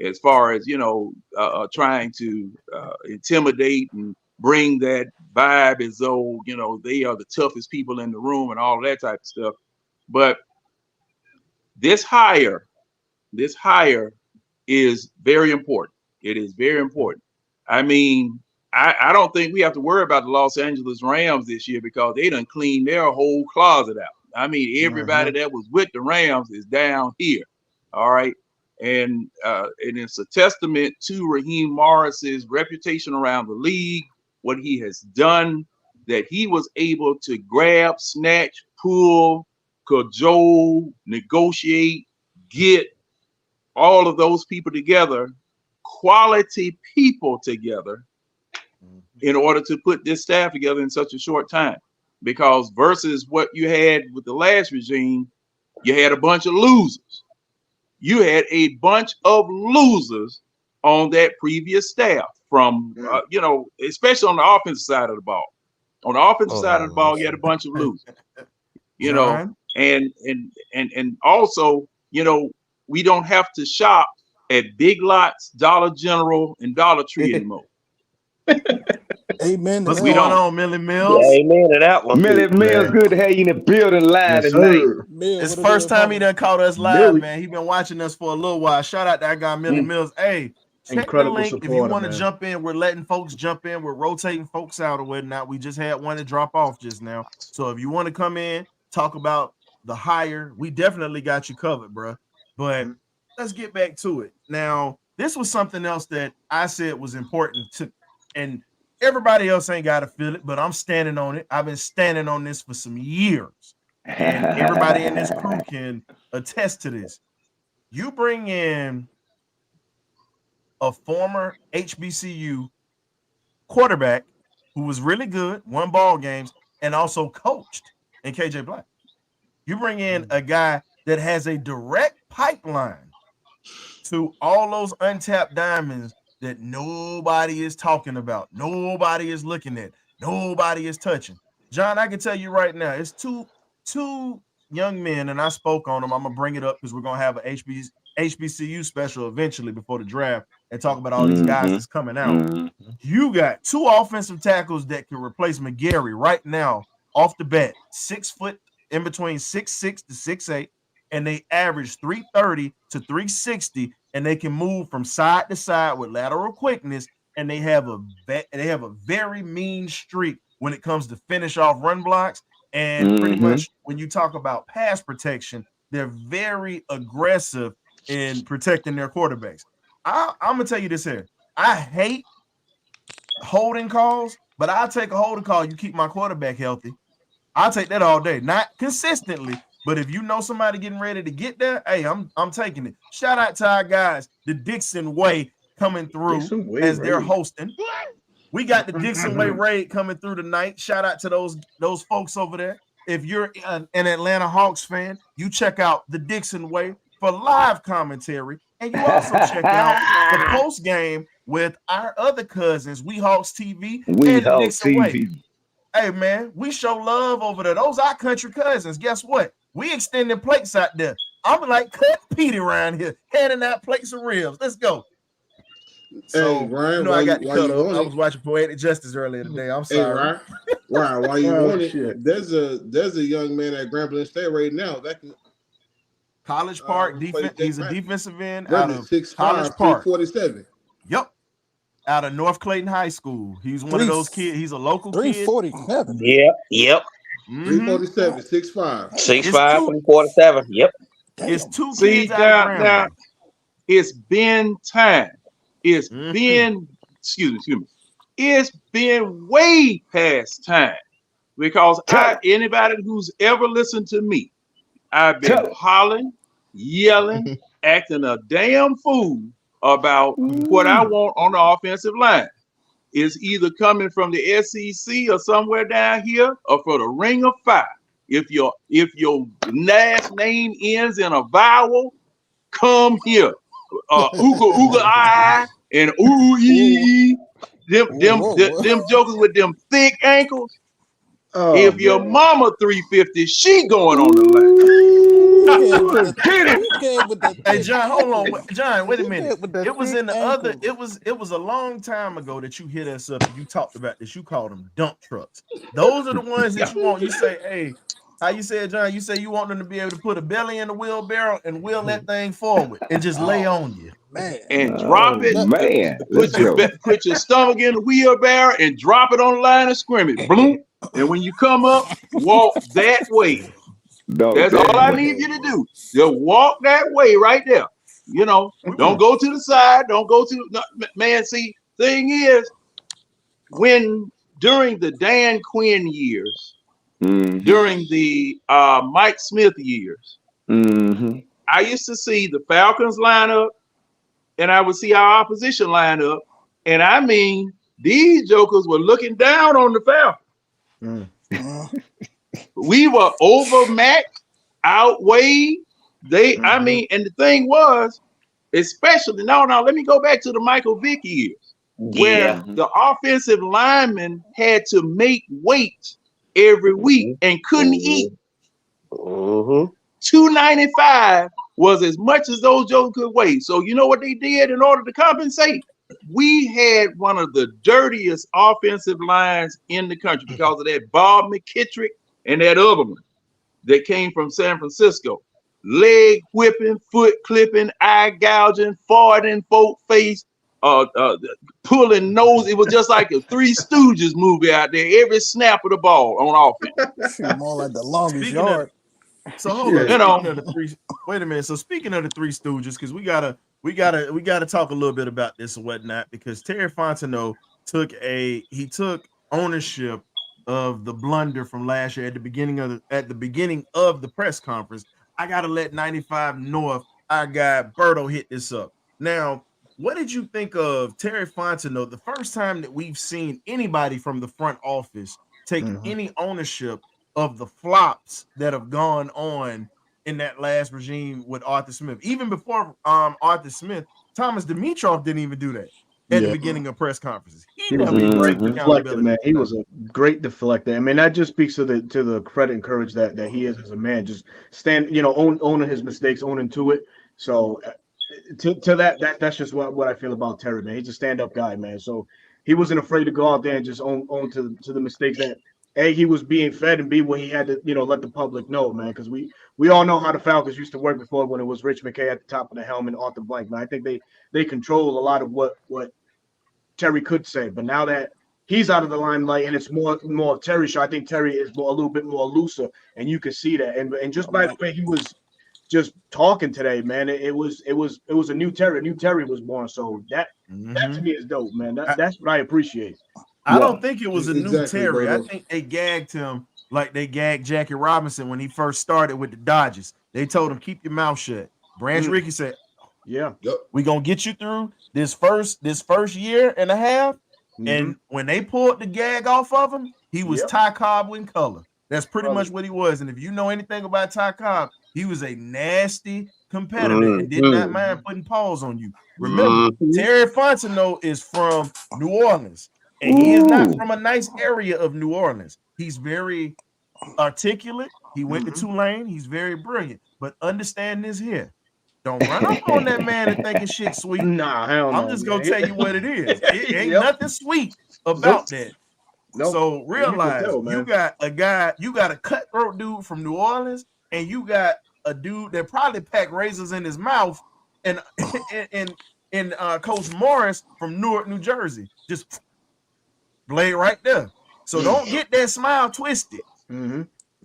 as far as, trying to intimidate and bring that vibe as though, they are the toughest people in the room and all of that type of stuff. But this hire is very important. It is very important. I mean, I don't think we have to worry about the Los Angeles Rams this year because they done cleaned their whole closet out. I mean, everybody that was with the Rams is down here. All right. And it's a testament to Raheem Morris's reputation around the league, what he has done, that he was able to grab, snatch, pull, cajole, negotiate, get all of those people together, quality people together, in order to put this staff together in such a short time. Because versus what you had with the last regime, you had a bunch of losers. You had a bunch of losers on that previous staff from, especially on the offensive side of the ball. On the offensive Oh, side of the have ball, you had a mercy. bunch of losers, you know, John. and also, we don't have to shop at Big Lots, Dollar General, and Dollar Tree anymore. Amen to What's We that. going don't. on, Millie Yeah, Mills? amen to that one. Millie Mills, Man. good to have you in the building live Yes, tonight. sir. Mill, It's what it do, first time he partner? done caught us live, Millie, man. He been watching us for a little while. Shout out to that guy, Millie mm, Mills. Hey, check the incredible link if you supporter, want to man. jump in. We're letting folks jump in. We're rotating folks out or whatnot. We just had one to drop off just now. So if you want to come in, talk about the hire, we definitely got you covered, bro. But Mm. let's get back to it. Now, this was something else that I said was important to, and everybody else ain't got to feel it, but I'm standing on it. I've been standing on this for some years, and everybody in this crew can attest to this. You bring in a former HBCU quarterback who was really good, won ball games, and also coached in KJ Black. You bring in a guy that has a direct pipeline to all those untapped diamonds that nobody is talking about, nobody is looking at, nobody is touching. John, I can tell you right now, it's two young men, and I spoke on them. I'm gonna bring it up because we're gonna have an HBCU special eventually before the draft and talk about all these guys Mm-hmm. that's coming out. Mm-hmm. You got two offensive tackles that can replace McGarry right now off the bat. 6 foot in between 6'6" to 6'8", and they average 330 to 360, and they can move from side to side with lateral quickness, and they have a very mean streak when it comes to finish off run blocks. And pretty Mm-hmm. much when you talk about pass protection, they're very aggressive in protecting their quarterbacks. I'm gonna tell you this here. I hate holding calls, but I'll take a holding call. You keep my quarterback healthy. I'll take that all day. Not consistently, but if you know somebody getting ready to get there, hey, I'm taking it. Shout out to our guys, the Dixon Way coming through Dixon Way as they're raid. hosting. We got the Dixon Way raid coming through tonight. Shout out to those folks over there. If you're an Atlanta Hawks fan, you check out the Dixon Way for live commentary, and you also check out the post game with our other cousins, We Hawks TV We and the Hawk Dixon Way. TV. Hey man, we show love over there. Those our country cousins. Guess what? We extending plates out there. I'm like Cut Pete around here, handing out plates of ribs. Let's go. So Hey Ryan, I got to while cut you up. on I it, was watching Poetic Justice earlier today. I'm hey sorry. Ryan, while you Oh, on it, shit. there's a young man at Grambling State right now that can College Park who plays defense. Jake He's a Matthews. defensive end out Brother of 6'5", College Park. 347. Yep, out of North Clayton High School. He's one of those kids. He's a local kid. 347. Yep. Mhm. 347, 6'5". 6'5", It's two. 347. Yep. It's two See, kids out of now Grambling. it's been time. It's Mhm. been, excuse me. It's been way past time because anybody who's ever listened to me, I've been hollering, yelling, acting a damn fool about what I want on the offensive line. It's either coming from the SEC or somewhere down here, or for the Ring of Fire. If your last name ends in a vowel, come here. Ooga ooga I and ooh ee. Them jokers with them thick ankles. Oh, If your man. mama 350, she going on the line. Hey John, hold on. John, wait a minute. With the It was thick in the other, ankles. it was a long time ago that you hit us up and you talked about this. You called them dump trucks. Those are the ones that you want. You say, hey, how you said, John? You say you want them to be able to put a belly in the wheelbarrow and wheel that thing forward and just lay on you. Man. And drop it. Man, let's go. Put your stomach in the wheelbarrow and drop it on the line of scrimmage. Boom. And when you come up, walk that way. That's all I need you to do. Just walk that way right there. You know, don't go to the side. Don't go to no, man. See, thing is, when during the Dan Quinn years, during the Mike Smith years, I used to see the Falcons line up, and I would see our opposition line up, and I mean, these jokers were looking down on the Falcons. We were overmatched, outweighed. I mean, and the thing was, especially now, let me go back to the Michael Vick years, where the offensive linemen had to make weight every week and couldn't eat. 295 was as much as those jokers could weigh. So you know what they did in order to compensate? We had one of the dirtiest offensive lines in the country because of that Bob McKittrick and that other one that came from San Francisco. Leg whipping, foot clipping, eye gouging, farting, folk face, pulling nose. It was just like a Three Stooges movie out there. Every snap of the ball on offense. More like the longest Speaking yard. So hold on. Speaking of the three, wait a minute. So speaking of the Three Stooges, because we gotta talk a little bit about this and whatnot, because Terry Fontenot took ownership of the blunder from last year at the beginning of the press conference. I gotta let 95 North, our guy Berto, hit this up. Now, what did you think of Terry Fontenot the first time that we've seen anybody from the front office take any ownership of the flops that have gone on in that last regime with Arthur Smith? Even before Arthur Smith, Thomas Dimitroff didn't even do that at the beginning of press conferences. He was a great deflector, man. He was a great deflector. I mean, that just speaks to the credit and courage that he is as a man. Just owning his mistakes, owning to it. So to that's just what I feel about Terry, man. He's a stand-up guy, man. So he wasn't afraid to go out there and just own to the mistakes that A, he was being fed, and B, what he had to let the public know, man. Because we all know how the Falcons used to work before, when it was Rich McKay at the top of the helm and Arthur Blank. Man, I think they control a lot of what Terry could say, but now that he's out of the limelight and it's more of Terry's show, I think Terry is a little bit more looser, and you can see that. And just by the way he was just talking today, man, it was a new Terry. A new Terry was born. So that to me is dope, man. That's what I appreciate. I don't think it was a new Exactly, Terry. I brother. think they gagged him like they gagged Jackie Robinson when he first started with the Dodgers. They told him, keep your mouth shut. Branch Rickey said, Yeah. Yep. we're gonna get you through this first year and a half. And when they pulled the gag off of him, he was Ty Cobb in color. That's pretty much what he was. And if you know anything about Ty Cobb, he was a nasty competitor and did not mind putting paws on you. Remember, Terry Fontenot is from New Orleans, and he is not from a nice area of New Orleans. He's very articulate. He went to Tulane. He's very brilliant. But understand this here. Don't run up on that man and thinking shit sweet. Nah, hell no. I'm just gonna tell you what it is. It ain't Yep. nothing sweet about that. Nope. So realize tell, man. you got a guy, you got a cutthroat dude from New Orleans, and you got a dude that probably packed razors in his mouth, and Coach Morris from Newark, New Jersey, just blade right there. So don't get that smile twisted.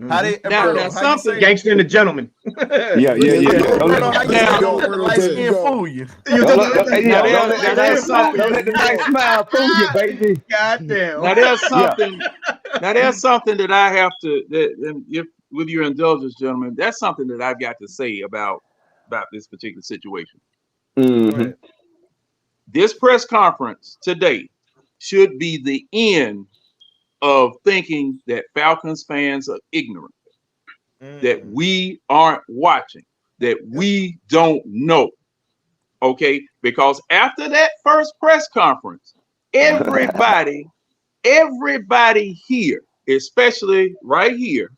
How they Now something gangster and a gentleman. Yeah. How you say Don't let the light skin fool you? Don't let the nice smile fool you, baby. Goddamn. Now there's something. Now there's something that I have to. If with your indulgence, gentlemen, that's something that I've got to say about this particular situation. This press conference today should be the end of thinking that Falcons fans are ignorant, that we aren't watching, that we don't know. Okay, because after that first press conference, everybody here, especially right here,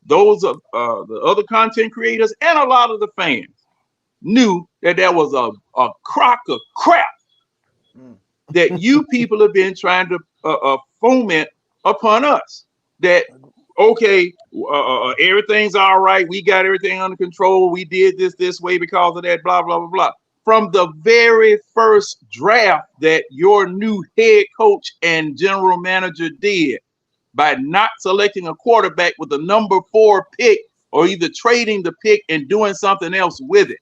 those of the other content creators and a lot of the fans knew that there was a crock of crap that you people have been trying to foment upon us. That okay, everything's all right, we got everything under control, we did this way because of that, blah blah blah blah. From the very first draft that your new head coach and general manager did by not selecting a quarterback with the number 4 pick, or either trading the pick and doing something else with it.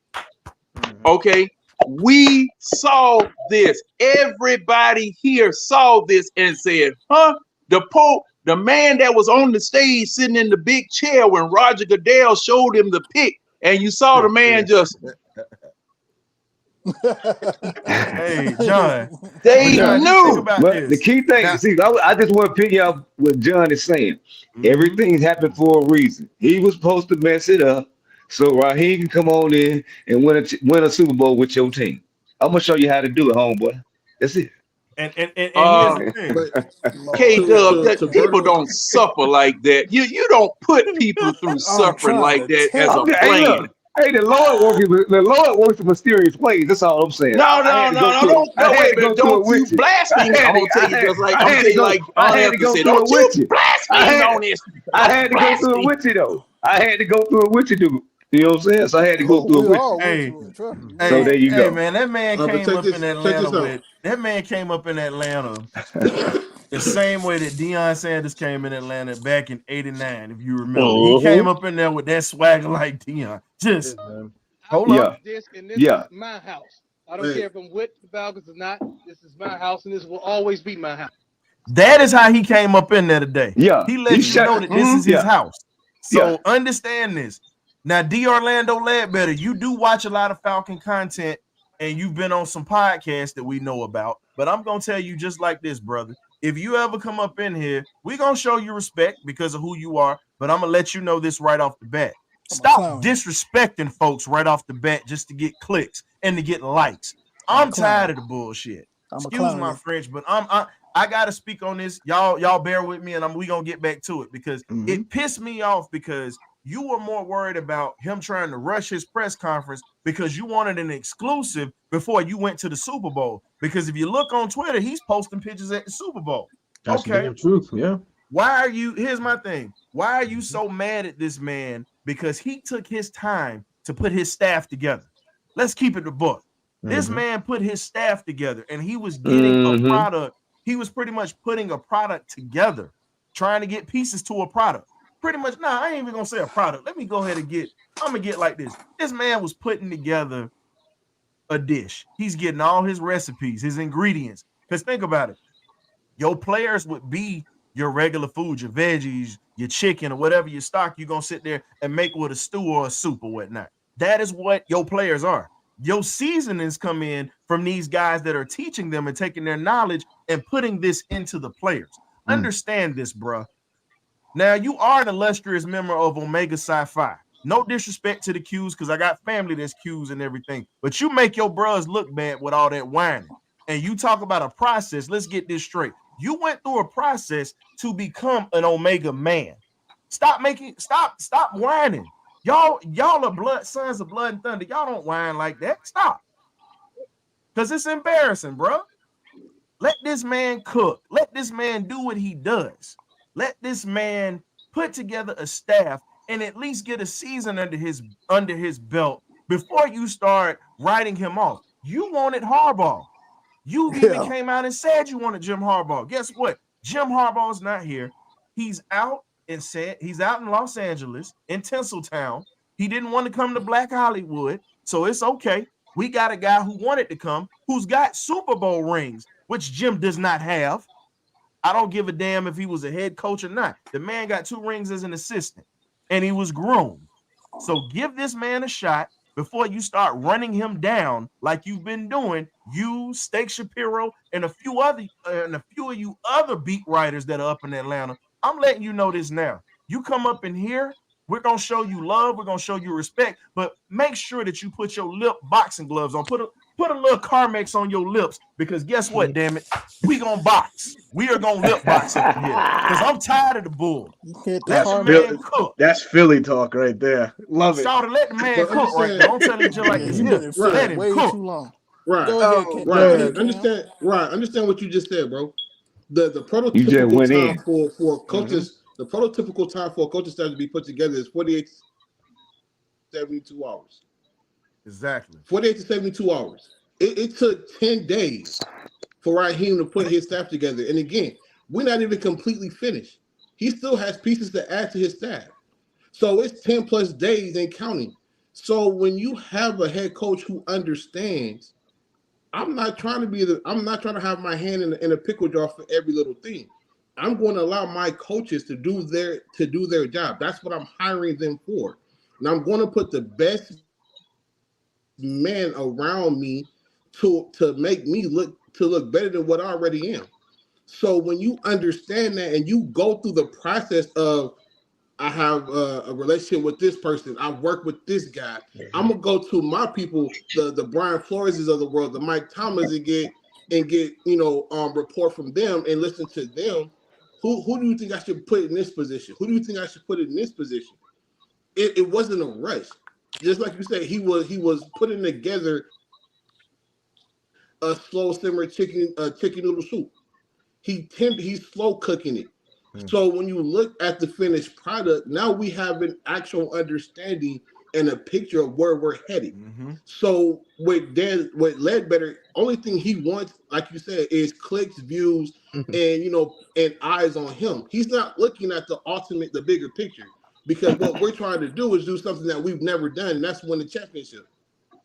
Okay, we saw this. Everybody here saw this and said, the man that was on the stage sitting in the big chair when Roger Goodell showed him the pick, and you saw the man just Hey, John. They knew. But the key thing, I just want to pick up what John is saying. Everything's happened for a reason. He was supposed to mess it up so Raheem can come on in and win a Super Bowl with your team. I'm gonna show you how to do it, homeboy. That's it. And here's the thing. K-Dub, people don't suffer like that. You don't put people through suffering like that as a plan. Hey, the Lord works in mysterious ways. That's all I'm saying. No, wait a minute. Don't you blaspheme. I'm gonna tell you just like I had to go through it with you. I had to go through it with you though. I had to go through it with you, dude. You know what I'm saying? So I had to go through it with you. So there you go. Hey man, that man came up in Atlanta the same way that Deion Sanders came in Atlanta back in '89, if you remember. He came up in there with that swagger like Deion. Just hold up. This is my house. I don't care if I'm with the Falcons or not. This is my house, and this will always be my house. That is how he came up in there today. Yeah. He let you know that this is his house. So understand this. Now, D. Orlando Ledbetter, you do watch a lot of Falcon content, and you've been on some podcasts that we know about. But I'm going to tell you just like this, brother. If you ever come up in here, we're going to show you respect because of who you are. But I'm going to let you know this right off the bat. Stop disrespecting folks right off the bat just to get clicks and to get likes. I'm tired of the bullshit. Excuse my French, but I gotta speak on this. Y'all bear with me, and we gonna get back to it because it pissed me off because you were more worried about him trying to rush his press conference because you wanted an exclusive before you went to the Super Bowl. Because if you look on Twitter, he's posting pictures at the Super Bowl. That's the damn truth, yeah. Why are you? Here's my thing. Why are you so mad at this man? Because he took his time to put his staff together. Let's keep it the book. This man put his staff together, and he was getting a product. He was pretty much putting a product together, trying to get pieces to a product. pretty much. Nah, I ain't even gonna say a product. Let me go ahead and I'm gonna get like this. This man was putting together a dish. He's getting all his recipes, his ingredients. Because think about it. Your players would be your regular food, your veggies, your chicken, or whatever your stock you're gonna sit there and make with a stew or a soup or whatnot. That is what your players are. Your seasonings come in from these guys that are teaching them and taking their knowledge and putting this into the players. Understand this, bruh. Now, you are an illustrious member of Omega Sci-Fi. No disrespect to the Qs, because I got family that's Qs and everything, but you make your bros look bad with all that whining. And you talk about a process. Let's get this straight. You went through a process to become an Omega man. Stop whining. Y'all are sons of blood and thunder. Y'all don't whine like that. Stop. Because it's embarrassing, bro. Let this man cook. Let this man do what he does. Let this man put together a staff and at least get a season under his belt before you start writing him off. You wanted Harbaugh. You even came out and said you wanted Jim Harbaugh. Guess what? Jim Harbaugh's not here. He's out in Los Angeles, in Tinseltown. He didn't want to come to Black Hollywood, so it's okay. We got a guy who wanted to come, who's got Super Bowl rings, which Jim does not have. I don't give a damn if he was a head coach or not. The man got 2 rings as an assistant, and he was groomed. So give this man a shot before you start running him down like you've been doing. You, Steak Shapiro, and a few of you other beat writers that are up in Atlanta. I'm letting you know this now. You come up in here, we're gonna show you love, we're gonna show you respect, but make sure that you put your lip boxing gloves on. Put a little Carmex on your lips, because guess what, damn it? We gonna box. We are gonna lip box up in here. Because I'm tired of the bull. Let the man cook. That's Philly talk right there. Love it. Shawty, let the man cook right now. I'm telling you just like this. You've been in Philly Let him way cook. too long. Right. Go ahead, Right. Understand what you just said, bro. The You just prototypical went time in. for coaches, the prototypical time for a coaching staff to be put together is 48 to 72 hours. Exactly. 48 to 72 hours. It took 10 days for Raheem to put his staff together. And again, we're not even completely finished. He still has pieces to add to his staff. So it's 10 plus days and counting. So when you have a head coach who understands, I'm not trying to have my hand in a pickle jar for every little thing. I'm going to allow my coaches to do their job. That's what I'm hiring them for. And I'm going to put the best man around me to make me look better than what I already am. So when you understand that and you go through the process of, I have a relationship with this person, I work with this guy, I'm gonna go to my people, the Brian Floreses of the world, the Mike Thomas, and get report from them and listen to them. Who do you think I should put in this position? Who do you think I should put in this position? It wasn't a rush. Just like you said, he was putting together a slow simmer chicken noodle soup. He's slow cooking it. So when you look at the finished product, now we have an actual understanding and a picture of where we're headed. So with Ledbetter, only thing he wants, like you said, is clicks, views, and eyes on him. He's not looking at the bigger picture, because what we're trying to do is do something that we've never done, and that's win the championship.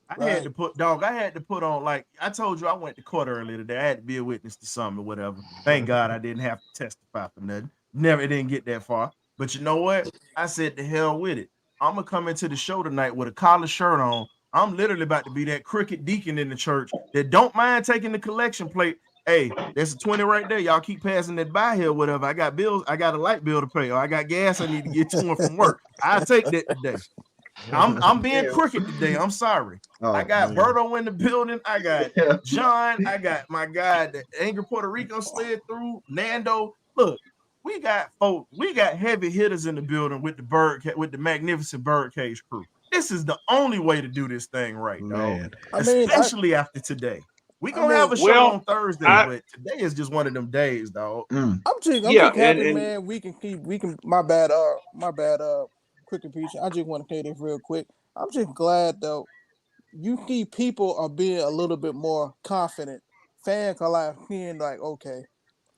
I had to put on, like I told you, I went to court earlier today. I had to be a witness to something or whatever. Thank God I didn't have to testify for nothing. It didn't get that far. But you know what? I said the hell with it. I'm gonna come into the show tonight with a collar shirt on. I'm literally about to be that crooked deacon in the church that don't mind taking the collection plate. Hey, there's a 20 right there. Y'all keep passing that by here, whatever. I got bills, I got a light bill to pay, or I got gas I need to get to and from work. I'll take that today. I'm being crooked today. I'm sorry. I got Berto in the building. I got John. I got my guy, the Angry Puerto Rico slid through. Nando. Look, we got heavy hitters in the building with the magnificent Birdcage crew. This is the only way to do this thing right, dog. Especially after today. We gonna have a show on Thursday, but today is just one of them days, dog. I'm just happy, man. We can my bad, quick impeachment. I just want to say this real quick. I'm just glad though you see people are being a little bit more confident. Fans are like feeling like, okay,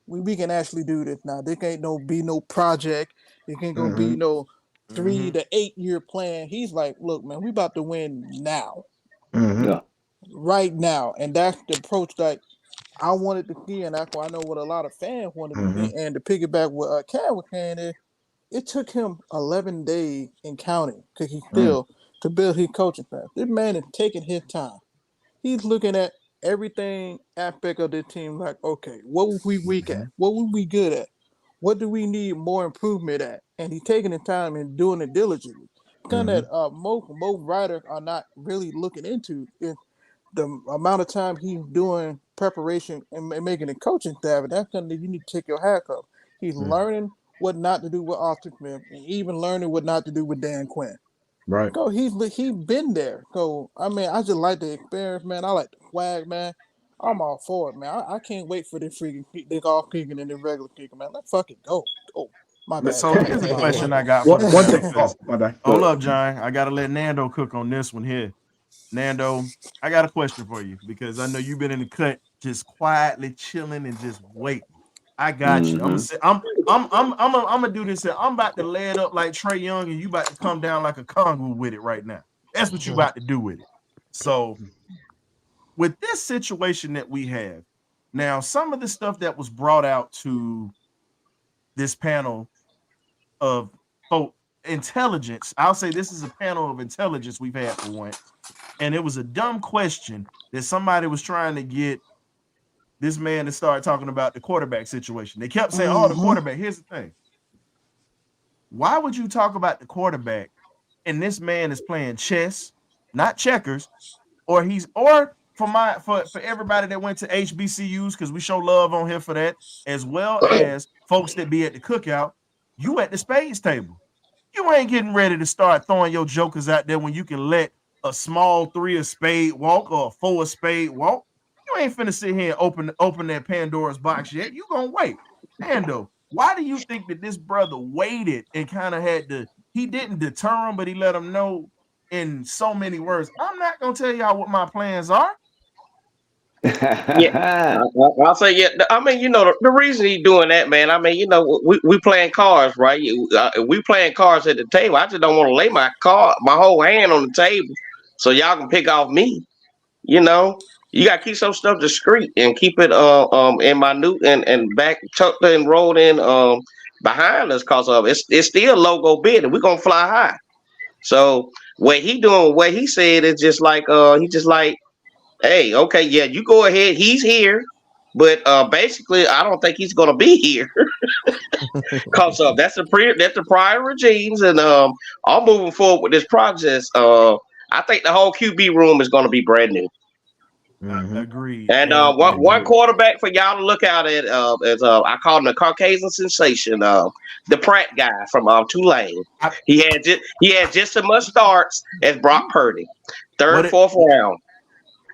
we can actually do this now. There can't be no project. It ain't gonna be Mm-hmm. no 3 to 8 year plan. He's like, look, man, we about to win now, Mm-hmm. Yeah. right now, and that's the approach that I wanted to see, and that's why I know what a lot of fans wanted to Mm-hmm. see. And to piggyback what Cam was saying is, it took him 11 days in counting because he Mm. still to build his coaching staff. This man is taking his time. He's looking at everything aspect of this team like, okay, what were we weak at? What were we good at? What do we need more improvement at? And he's taking the time and doing it diligently. Something Mm-hmm. that most writers are not really looking into is the amount of time he's doing preparation and making a coaching staff. And that's something that you need to take your hat off. He's Mm. learning what not to do with Arthur Smith and even learning what not to do with Dan Quinn. Right. Go, he been there. So I mean, I just like the experience, man. I like the swag, man. I'm all for it, man. I can't wait for the freaking the golf kicking and the regular kicking, man. Let's fucking go. Oh, my bad. So Cut here's that a off, question man. I got for One the one panel thing. because Oh, my bad. Go hold ahead. up, John. I gotta let Nando cook on this one here. Nando, I got a question for you because I know you've been in the cut just quietly chilling and just waiting. I got you. I'm gonna Mm-hmm. say I'm gonna do this here. I'm about to lay it up like Trey Young, and you about to come down like a Congo with it right now. That's what you about to do with it. So with this situation that we have now, some of the stuff that was brought out to this panel of folk intelligence, I'll say this is a panel of intelligence we've had for once, and it was a dumb question that somebody was trying to get this man to start talking about the quarterback situation. They kept saying, "Oh, the Mm-hmm. quarterback." Here's the thing: why would you talk about the quarterback and this man is playing chess, not checkers, or for everybody that went to HBCUs because we show love on here for that, as well as folks that be at the cookout. You at the spades table. You ain't getting ready to start throwing your jokers out there when you can let a small three of spade walk or a four of spade walk. You ain't finna sit here and open that Pandora's box yet. You gonna wait. Ando, why do you think that this brother waited and kind of had to? He didn't deter him, but he let him know in so many words. I'm not gonna tell y'all what my plans are. Yeah, I'll say yeah. I mean, the reason he doing that, man. I mean, we playing cards, right? We playing cards at the table. I just don't want to lay my whole hand on the table, so y'all can pick off me. You know, you got to keep some stuff discreet and keep it in minute and back tucked and rolled in behind us, cause of it's still logo bid and we're gonna fly high. So what he doing, what he said is just like he just like, hey, okay, yeah, you go ahead. He's here, but basically, I don't think he's gonna be here, cause that's the prior regimes, and I'm moving forward with this process. I think the whole QB room is gonna be brand new. Mm-hmm. Agreed. And And one quarterback for y'all to look out at is I call him the Caucasian sensation, the Pratt guy from Tulane. I, He had just as much starts as Brock Purdy, what third, did fourth round.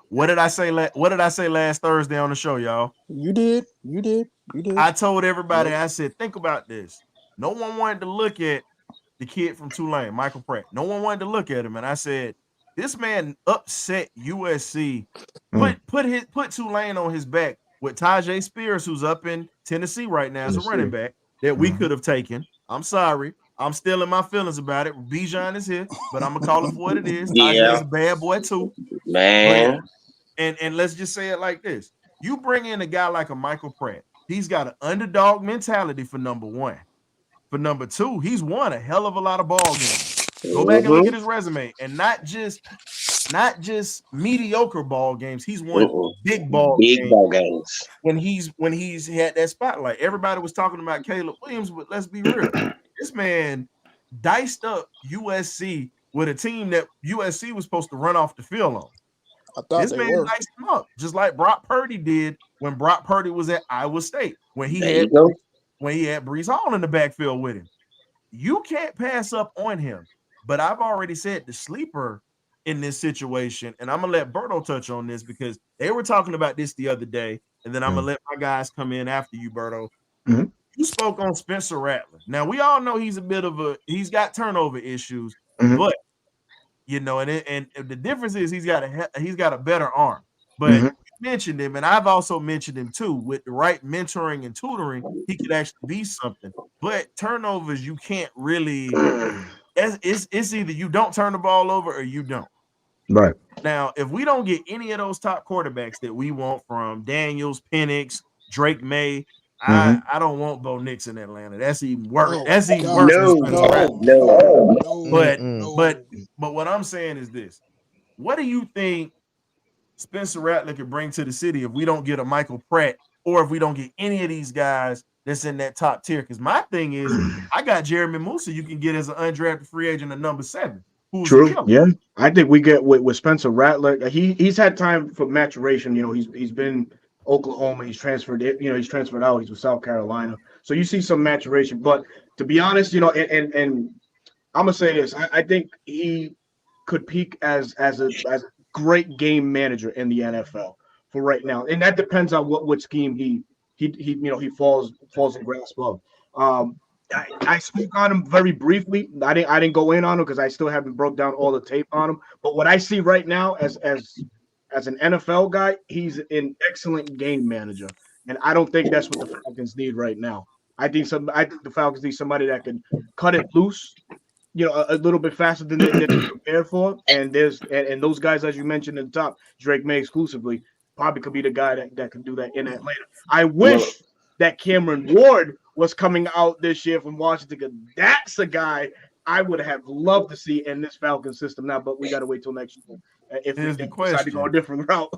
what did I say? What did I say last Thursday on the show, y'all? You did. You did. You did. I told everybody. Yep. I said, think about this. No one wanted to look at the kid from Tulane, Michael Pratt. No one wanted to look at him, and I said, this man upset USC. Mm. Put Tulane on his back with Tajay Spears, who's up in Tennessee right now as a running Tennessee. back that we Mm-hmm. could have taken. I'm sorry. I'm still in my feelings about it. Bijan is here, but I'm gonna call it for what it is. Tajay Yeah, is a bad boy too. But man. and let's just say it like this: you bring in a guy like a Michael Pratt. He's got an underdog mentality for number one. For number two, he's won a hell of a lot of ball games. Go back and look Hmm. at his resume, and not just mediocre ball games. He's won Mm-mm. big ball Big games ball games. when he's had that spotlight. Everybody was talking about Caleb Williams, but let's be real. This man diced up USC with a team that USC was supposed to run off the field on. I thought This they man were. diced him up, just like Brock Purdy did when Brock Purdy was at Iowa State, There you go. when he had Brees Hall in the backfield with him. You can't pass up on him. But I've already said the sleeper in this situation, and I'm gonna let Berto touch on this because they were talking about this the other day, and then I'm gonna let my guys come in after you, Berto. Mm-hmm. You spoke on Spencer Rattler. Now we all know he's got turnover issues, Mm-hmm. but and the difference is he's got a better arm. But Mm-hmm. mentioned him, and I've also mentioned him too. With the right mentoring and tutoring, he could actually be something. But turnovers, you can't really. It's either you don't turn the ball over or you don't. Right. Now, if we don't get any of those top quarterbacks that we want from Daniels, Penix, Drake May, Mm-hmm. I don't want Bo Nix in Atlanta. That's even worse. Oh That's even God, worse than No, Spencer no, Rattler. no. no, But Mm-mm. but no. but what I'm saying is this: what do you think Spencer Rattler could bring to the city if we don't get a Michael Pratt or if we don't get any of these guys that's in that top tier? Because my thing is, I got Jeremy Musa you can get as an undrafted free agent at number 7, who's a True. killer. Yeah. I think we get with Spencer Rattler. He's had time for maturation. You know, he's been Oklahoma. He's transferred. You know, he's transferred out. He's with South Carolina. So you see some maturation. But to be honest, you know, and I'm gonna say this. I think he could peak as a great game manager in the NFL for right now, and that depends on what scheme he you know he falls in grasp of. I spoke on him very briefly. I didn't go in on him because I still haven't broke down all the tape on him. But what I see right now as an NFL guy, he's an excellent game manager, and I don't think that's what the Falcons need right now. I think the Falcons need somebody that can cut it loose, you know, a little bit faster than prepared for. And and those guys, as you mentioned in the top, Drake May exclusively, probably could be the guy that can do that in Atlanta. I Well, wish that Cameron Ward was coming out this year from Washington, because that's a guy I would have loved to see in this Falcon system now, but we got to wait till next year if we Here's the decide to go a question. different route.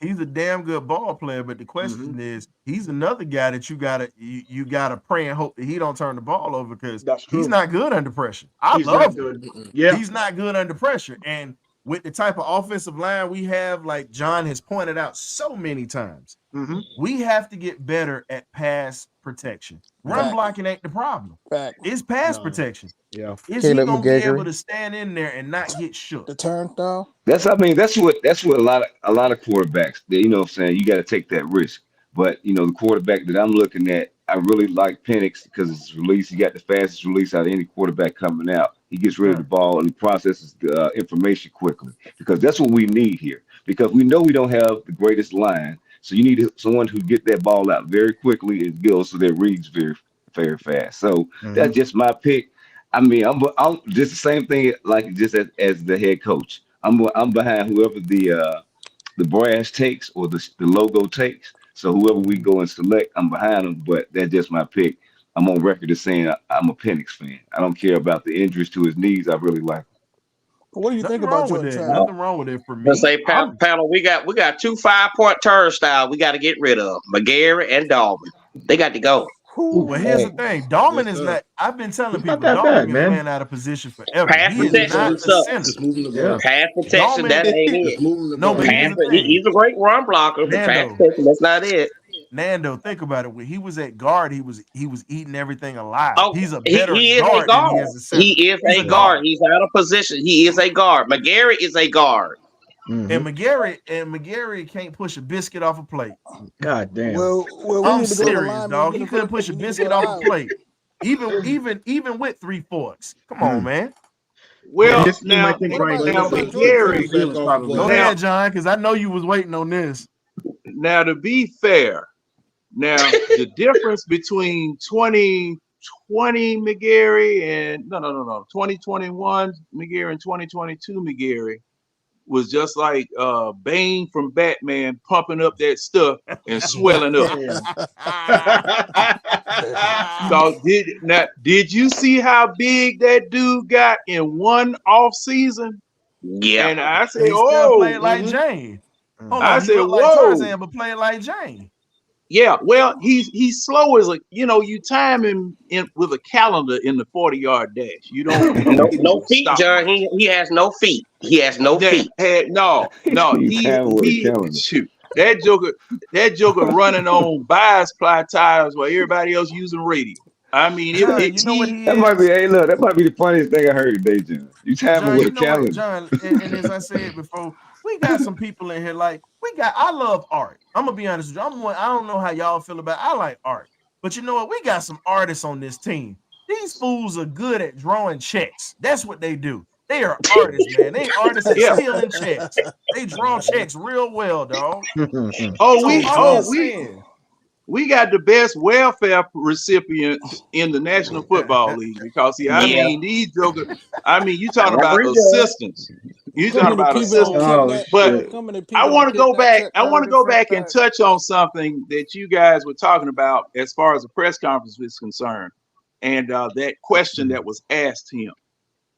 He's a damn good ball player, but the Hmm. question is, he's another guy that you gotta pray and hope that he don't turn the ball over because That's he's true. not good under pressure. I He's not love him. good. Mm-mm. Yeah. He's not good under pressure. And with the type of offensive line we have, like John has pointed out so many times, Hmm. we have to get better at pass protection. Run Fact, blocking ain't the problem. fact. It's pass No. protection. Yeah. Is he Caleb gonna be able McGregor. to stand in there and not get shook? The turnstile. I mean, that's what a lot of quarterbacks, you know what I'm saying, you got to take that risk. But you know, the quarterback that I'm looking at, I really like Penix because his release, he got the fastest release out of any quarterback coming out. He gets rid of the Right. ball and he processes the information quickly, because that's what we need here. Because we know we don't have the greatest line, so you need someone who get that ball out very quickly and goes so that reads very fast. So Hmm. that's just my pick. I mean, I'm just the same thing, like just as the head coach. I'm behind whoever the brass takes or the logo takes. So whoever we go and select, I'm behind them. But that's just my pick. I'm on record as saying I'm a Penix fan. I don't care about the injuries to his knees. I really like him. What do you think Nothing about wrong with Jordan that. Travis? Nothing wrong with it for Let's me. say I'm panel, we got 2 5-point turnstiles we got to get rid of. McGarry and Dalvin. They got to go. Ooh, Well, Who? here's Hey, the thing. Yes, Dolman is sir. not. I've been telling he's not people that Dolman bad, been man. playing out of position forever. Pass He Just is move protection, some. not he a sucks. center. Just move him the Yeah. ball. Pass protection, Dolman, that ain't it. Just move him the no, but ball. here's Pass, the thing. he's a great run blocker, but pass Nando, protection, that's not it. Nando, think about it. When he was at guard, he was eating everything alive. Oh, He's a he, better he is a guard than he guard. is a center. He is He's a a guard. guard. He's out of position. He is a guard. McGarry is a guard. Hmm. And McGarry can't push a biscuit off a plate. God damn. Well, we I'm need to go to serious, lineman dog. He couldn't push university. a We need to go biscuit to off a Iowa. plate. Even with 3 forks. Come on, Mm. man. In Now, Well, this game, I now, think What about Ryan playing what now Day for the about is Jordan playing McGarry. Travis? back is off the probably Go ball. Now, ahead, John, because I know you was waiting on this. now to be fair, now the difference between 2020 McGarry and no 2021 McGarry and 2022 McGarry was just like Bane from Batman pumping up that stuff and swelling up. damn. Cause did you see how big that dude got in one off season? Yeah. And I said, He still oh, played like Hmm. Jane. Hold Hmm. I on, he said, looked like whoa, Tarzan, but played like Jane. yeah. Well, he's slow as a you time him in with a calendar in the 40-yard dash. You don't No feet, stop John. much. He has no feet. He has no That feet. had no. You time with a He calendar. shoot that Joker running on bias ply tires while everybody else using radio. I mean, John, it you know what he he That might be, is? hey, look, that might be the funniest thing I heard today, John. You timing John, with you a know what, calendar. John, and as I said before, we got some people in here like I love art. I'm gonna be honest with you. I don't know how y'all feel about it. I like art. But you know what? We got some artists on this team. These fools are good at drawing checks. That's what they do. They are artists, man. They artists at Yeah. stealing checks. They draw checks real well, dog. Oh, So all I'm saying, we got the best welfare recipients in the National Football League because see, I Yeah, mean, these jokers. I mean, you I talking about agree, John. assistants. You talking Too many about people done assistants. Oh kidnapped. But shit. Too many I people done want to go kidnapped back. check I want to writers go from back and that. touch on something that you guys were talking about as far as the press conference is concerned, and that question that was asked him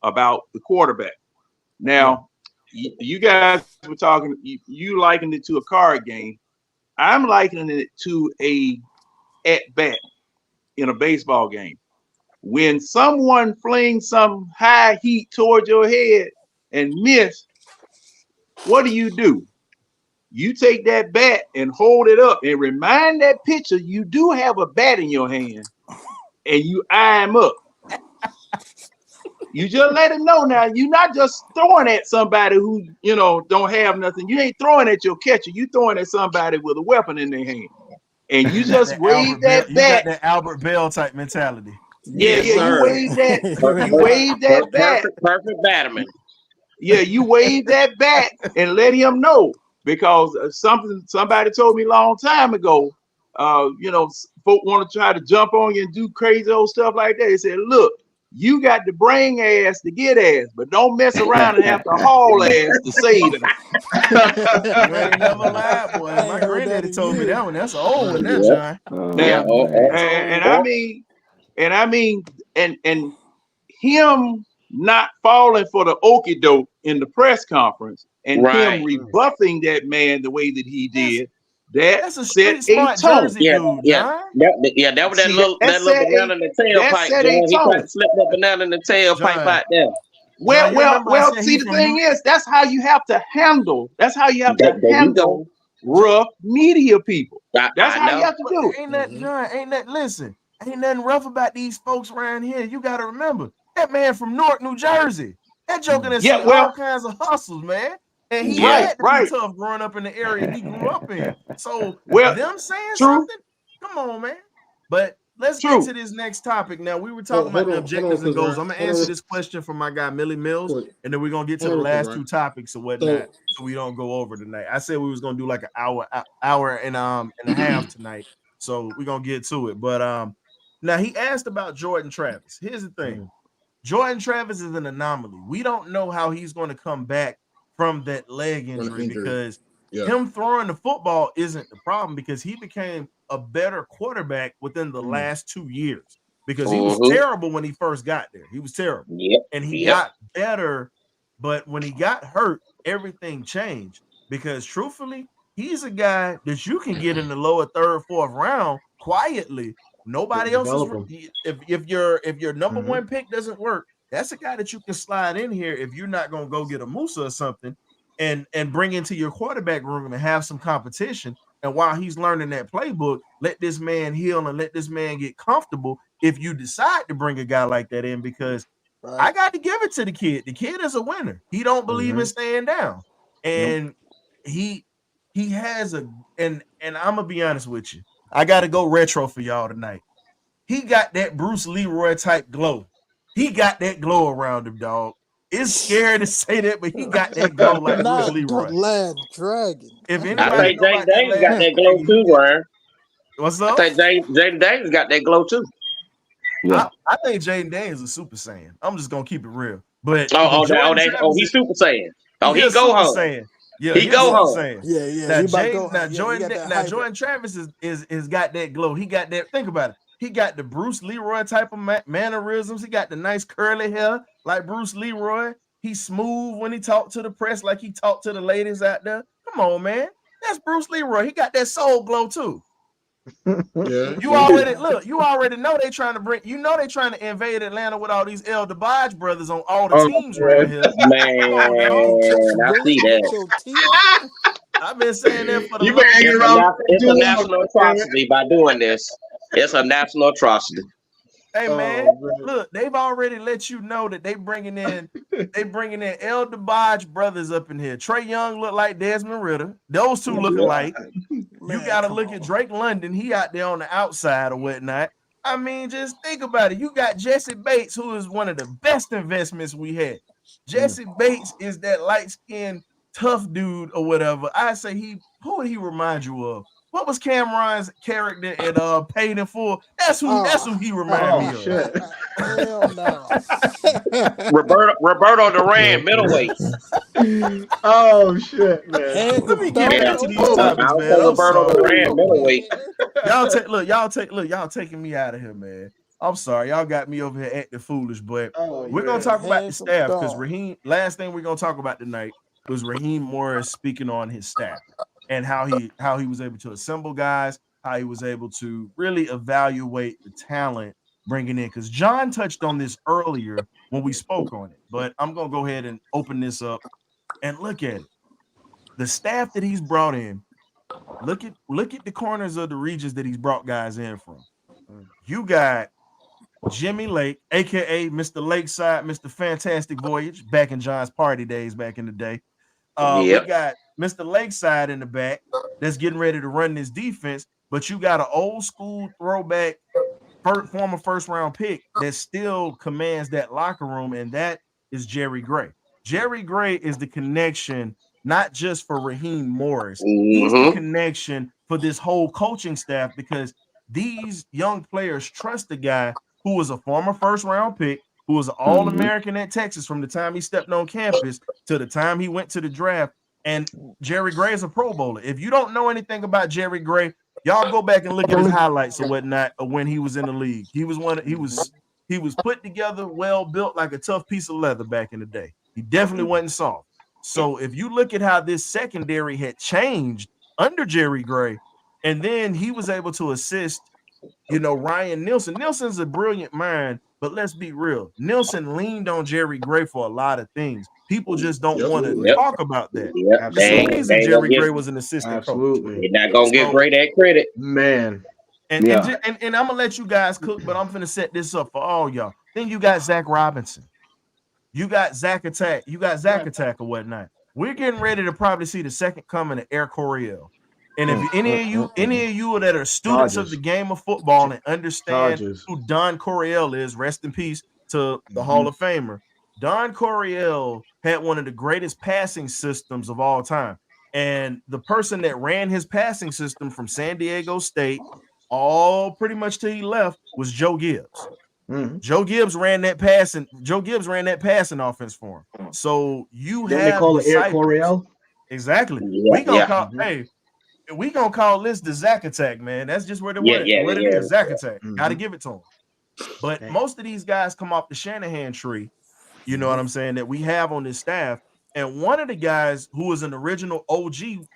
about the quarterback. yeah, Now, you guys were talking. You likened it to a card game. I'm likening it to a at bat in a baseball game. When someone flings some high heat toward your head and miss, what do? You take that bat and hold it up and remind that pitcher you do have a bat in your hand and you eye him up. You just let him know now. You're not just throwing at somebody who, don't have nothing. You ain't throwing at your catcher. You throwing at somebody with a weapon in their hand. And you you got just that wave Albert Bell. that You got bat. that Albert Bell type mentality. Yeah, Yes, yeah. You sir. wave that. You ain't You lying. wave that bat. Perfect Batman. Yeah, you wave that bat and let him know because somebody told me a long time ago. Folk want to try to jump on you and do crazy old stuff like that. They said, "Look, you got to bring ass to get ass, but don't mess around and have to haul ass to save ass." You ain't never lied, boy. I My ain't heard that granddaddy in told me that years. one. That's an old one, that Yeah, John. yeah. Now, Oh, That's and old. I oh, mean, and him not falling for the okey doke in the press conference and him right. rebuffing that man the way that he That's did, that that's a set street a smart tone. Jersey Yeah, dude, yeah. John. That was See, that that little set banana a in the tailpipe, John. He tone. probably slipped that banana in the tailpipe John, out there. Well, John, you well, remember I well. said See, he the from thing New is, that's how you have to handle. That's how you have to There you go. handle rough media people. That's I how you know. have to But do it. ain't that John? Ain't that listen? Ain't nothing rough about these folks around here. You got to remember that man from Newark, New Jersey. That joker that Yeah, see all well, kinds of hustles, man. And he Yeah. right, had to be right. tough growing up in the area he grew up in. So Well, them saying true, something, come on, man. But let's get true. to this next topic. Now we were talking Hold about the on, hold on, objectives and Chris goals. Ryan. I'm gonna Hold answer on, this question from my guy Millie Mills, quick. and then we're gonna get to Hold the on, Chris last Ryan. two topics or whatnot, So, so we don't go over tonight. I said we was gonna do like an hour and a half tonight. So we're gonna get to it. But now he asked about Jordan Travis. Here's the thing. Jordan Travis is an anomaly. We don't know how he's going to come back from that leg for the injury injury. because Yeah. him throwing the football isn't the problem because he became a better quarterback within the last 2 years because he was Mm-hmm. terrible when he first got there. He was terrible Yep. and he Yep. got better, but when he got hurt, everything changed because truthfully, he's a guy that you can get in the lower third, fourth round quietly. Nobody else is Develop them. if your number Hmm. one pick doesn't work, that's a guy that you can slide in here if you're not gonna go get a Musa or something and bring into your quarterback room and have some competition. And while he's learning that playbook, let this man heal and let this man get comfortable if you decide to bring a guy like that in because Right. I got to give it to the kid. The kid is a winner. He don't believe in Hmm. staying down. Nope. And he he has and I'm gonna be honest with you. I gotta go retro for y'all tonight. He got that Bruce Leroy type glow. He got that glow around him, dog. It's scary to say that, but he got that glow like Bruce Not the Leroy. lad dragon. If I anybody think know James about that Davis got last that glow dragon, too, Ryan. what's I up? think James Davis got that glow too. Yeah. I think Jaden Daniels is a super saiyan. I'm just gonna keep it real. But Oh, but oh, that, oh, Jordan that, oh, Travis he's is Super Saiyan. Oh, he he a go super home. saiyan. Yeah, He he a go Yeah, super home. saiyan. yeah. Now He about to go. Jaden, now Yeah, he got Jordan, that now hybrid. Jordan Travis is got that glow. He got that. Think about it. He got the Bruce Leroy type of mannerisms. He got the nice curly hair like Bruce Leroy. He's smooth when he talked to the press, like he talked to the ladies out there. Come on, man. That's Bruce Leroy. He got that soul glow too. Yeah, You he do. already look. You already know they trying to bring. You know they trying to invade Atlanta with all these El DeBarge brothers on all the Oh, teams around here. Come on, dog. man, I Bullet, see get that. your tea on. I've been saying that for the You been longest. hanging around It's too a long, national man. atrocity by doing this. It's a national atrocity. Hey man, Oh man. look, they've already let you know that they bringing in El DeBarge brothers up in here. Trey Young look like Desmond Ritter. Those two look Yeah. alike. You Man, got to come look at on. Drake London. He out there on the outside or whatnot. I mean, just think about it. You got Jesse Bates, who is one of the best investments we had. Jesse Bates is that light skinned tough dude or whatever. I say who would he remind you of? What was Cameron's character in Paid in Full? That's who he remind Oh me of. shit! Hell no. Roberto Duran, middleweight. Oh shit, man! Hands Let of me get Yeah, back stone. to these topics, I'll say man. I'm Roberto sorry. Duran, middleweight. Y'all taking me out of here, man. I'm sorry. Y'all got me over here acting foolish, but Oh we're gonna man! talk about the Hands of staff because stone. Raheem. Last thing we're gonna talk about tonight was Raheem Morris speaking on his staff and how he was able to assemble guys, how he was able to really evaluate the talent bringing in. Because John touched on this earlier when we spoke on it, but I'm gonna go ahead and open this up and look at it. The staff that he's brought in. Look at the corners of the regions that he's brought guys in from. You got Jimmy Lake, aka Mr. Lakeside, Mr. Fantastic Voyage, back in John's party days back in the day. We Yep. got Mr. Lakeside in the back that's getting ready to run this defense, but you got an old school throwback former first round pick that still commands that locker room, and that is Jerry Gray. Jerry Gray is the connection, not just for Raheem Morris, he's the Mm-hmm. connection for this whole coaching staff because these young players trust the guy who was a former first round pick, who was an All Mm-hmm. American at Texas from the time he stepped on campus to the time he went to the draft. And Jerry Gray is a Pro Bowler. If you don't know anything about Jerry Gray, y'all go back and look at his highlights or whatnot of when he was in the league. He was put together, well built, like a tough piece of leather back in the day. He definitely wasn't soft. So if you look at how this secondary had changed under Jerry Gray, and then he was able to assist, Ryan Nielsen. Nielsen's a brilliant mind, but let's be real. Nielsen leaned on Jerry Gray for a lot of things. People just don't want to Absolutely, Yep. talk about that. Yep. It's the absolutely, They reason ain't gonna Jerry give Gray was an assistant coach. absolutely, they're not gonna give So Gray that credit. man. and Yeah. ju- and I'm gonna let you guys cook, but I'm gonna set this up for all y'all. Then you got Zach Robinson, you got Zach Attack, you got Zach Attack or whatnot. We're getting ready to probably see the second coming of Air Coryell. And if any of you that are students of the Charges, game of football and understand charges. who Don Coryell is, rest in peace to the Mm-hmm. Hall of Famer. Don Coryell had one of the greatest passing systems of all time. And the person that ran his passing system from San Diego State all pretty much till he left was Joe Gibbs. Mm-hmm. Joe Gibbs ran that passing offense for him. So you Then they have call it Air disciples. Coryell. Exactly. Yeah, yeah, Mm-hmm. We gonna call this the Zach Attack, man. That's just what yeah, yeah, it yeah. is. Zach Attack. Gotta Mm-hmm. give it to him. But Dang. most of these guys come off the Shanahan tree, you know Mm-hmm. what I'm saying, that we have on this staff. And one of the guys who was an original OG,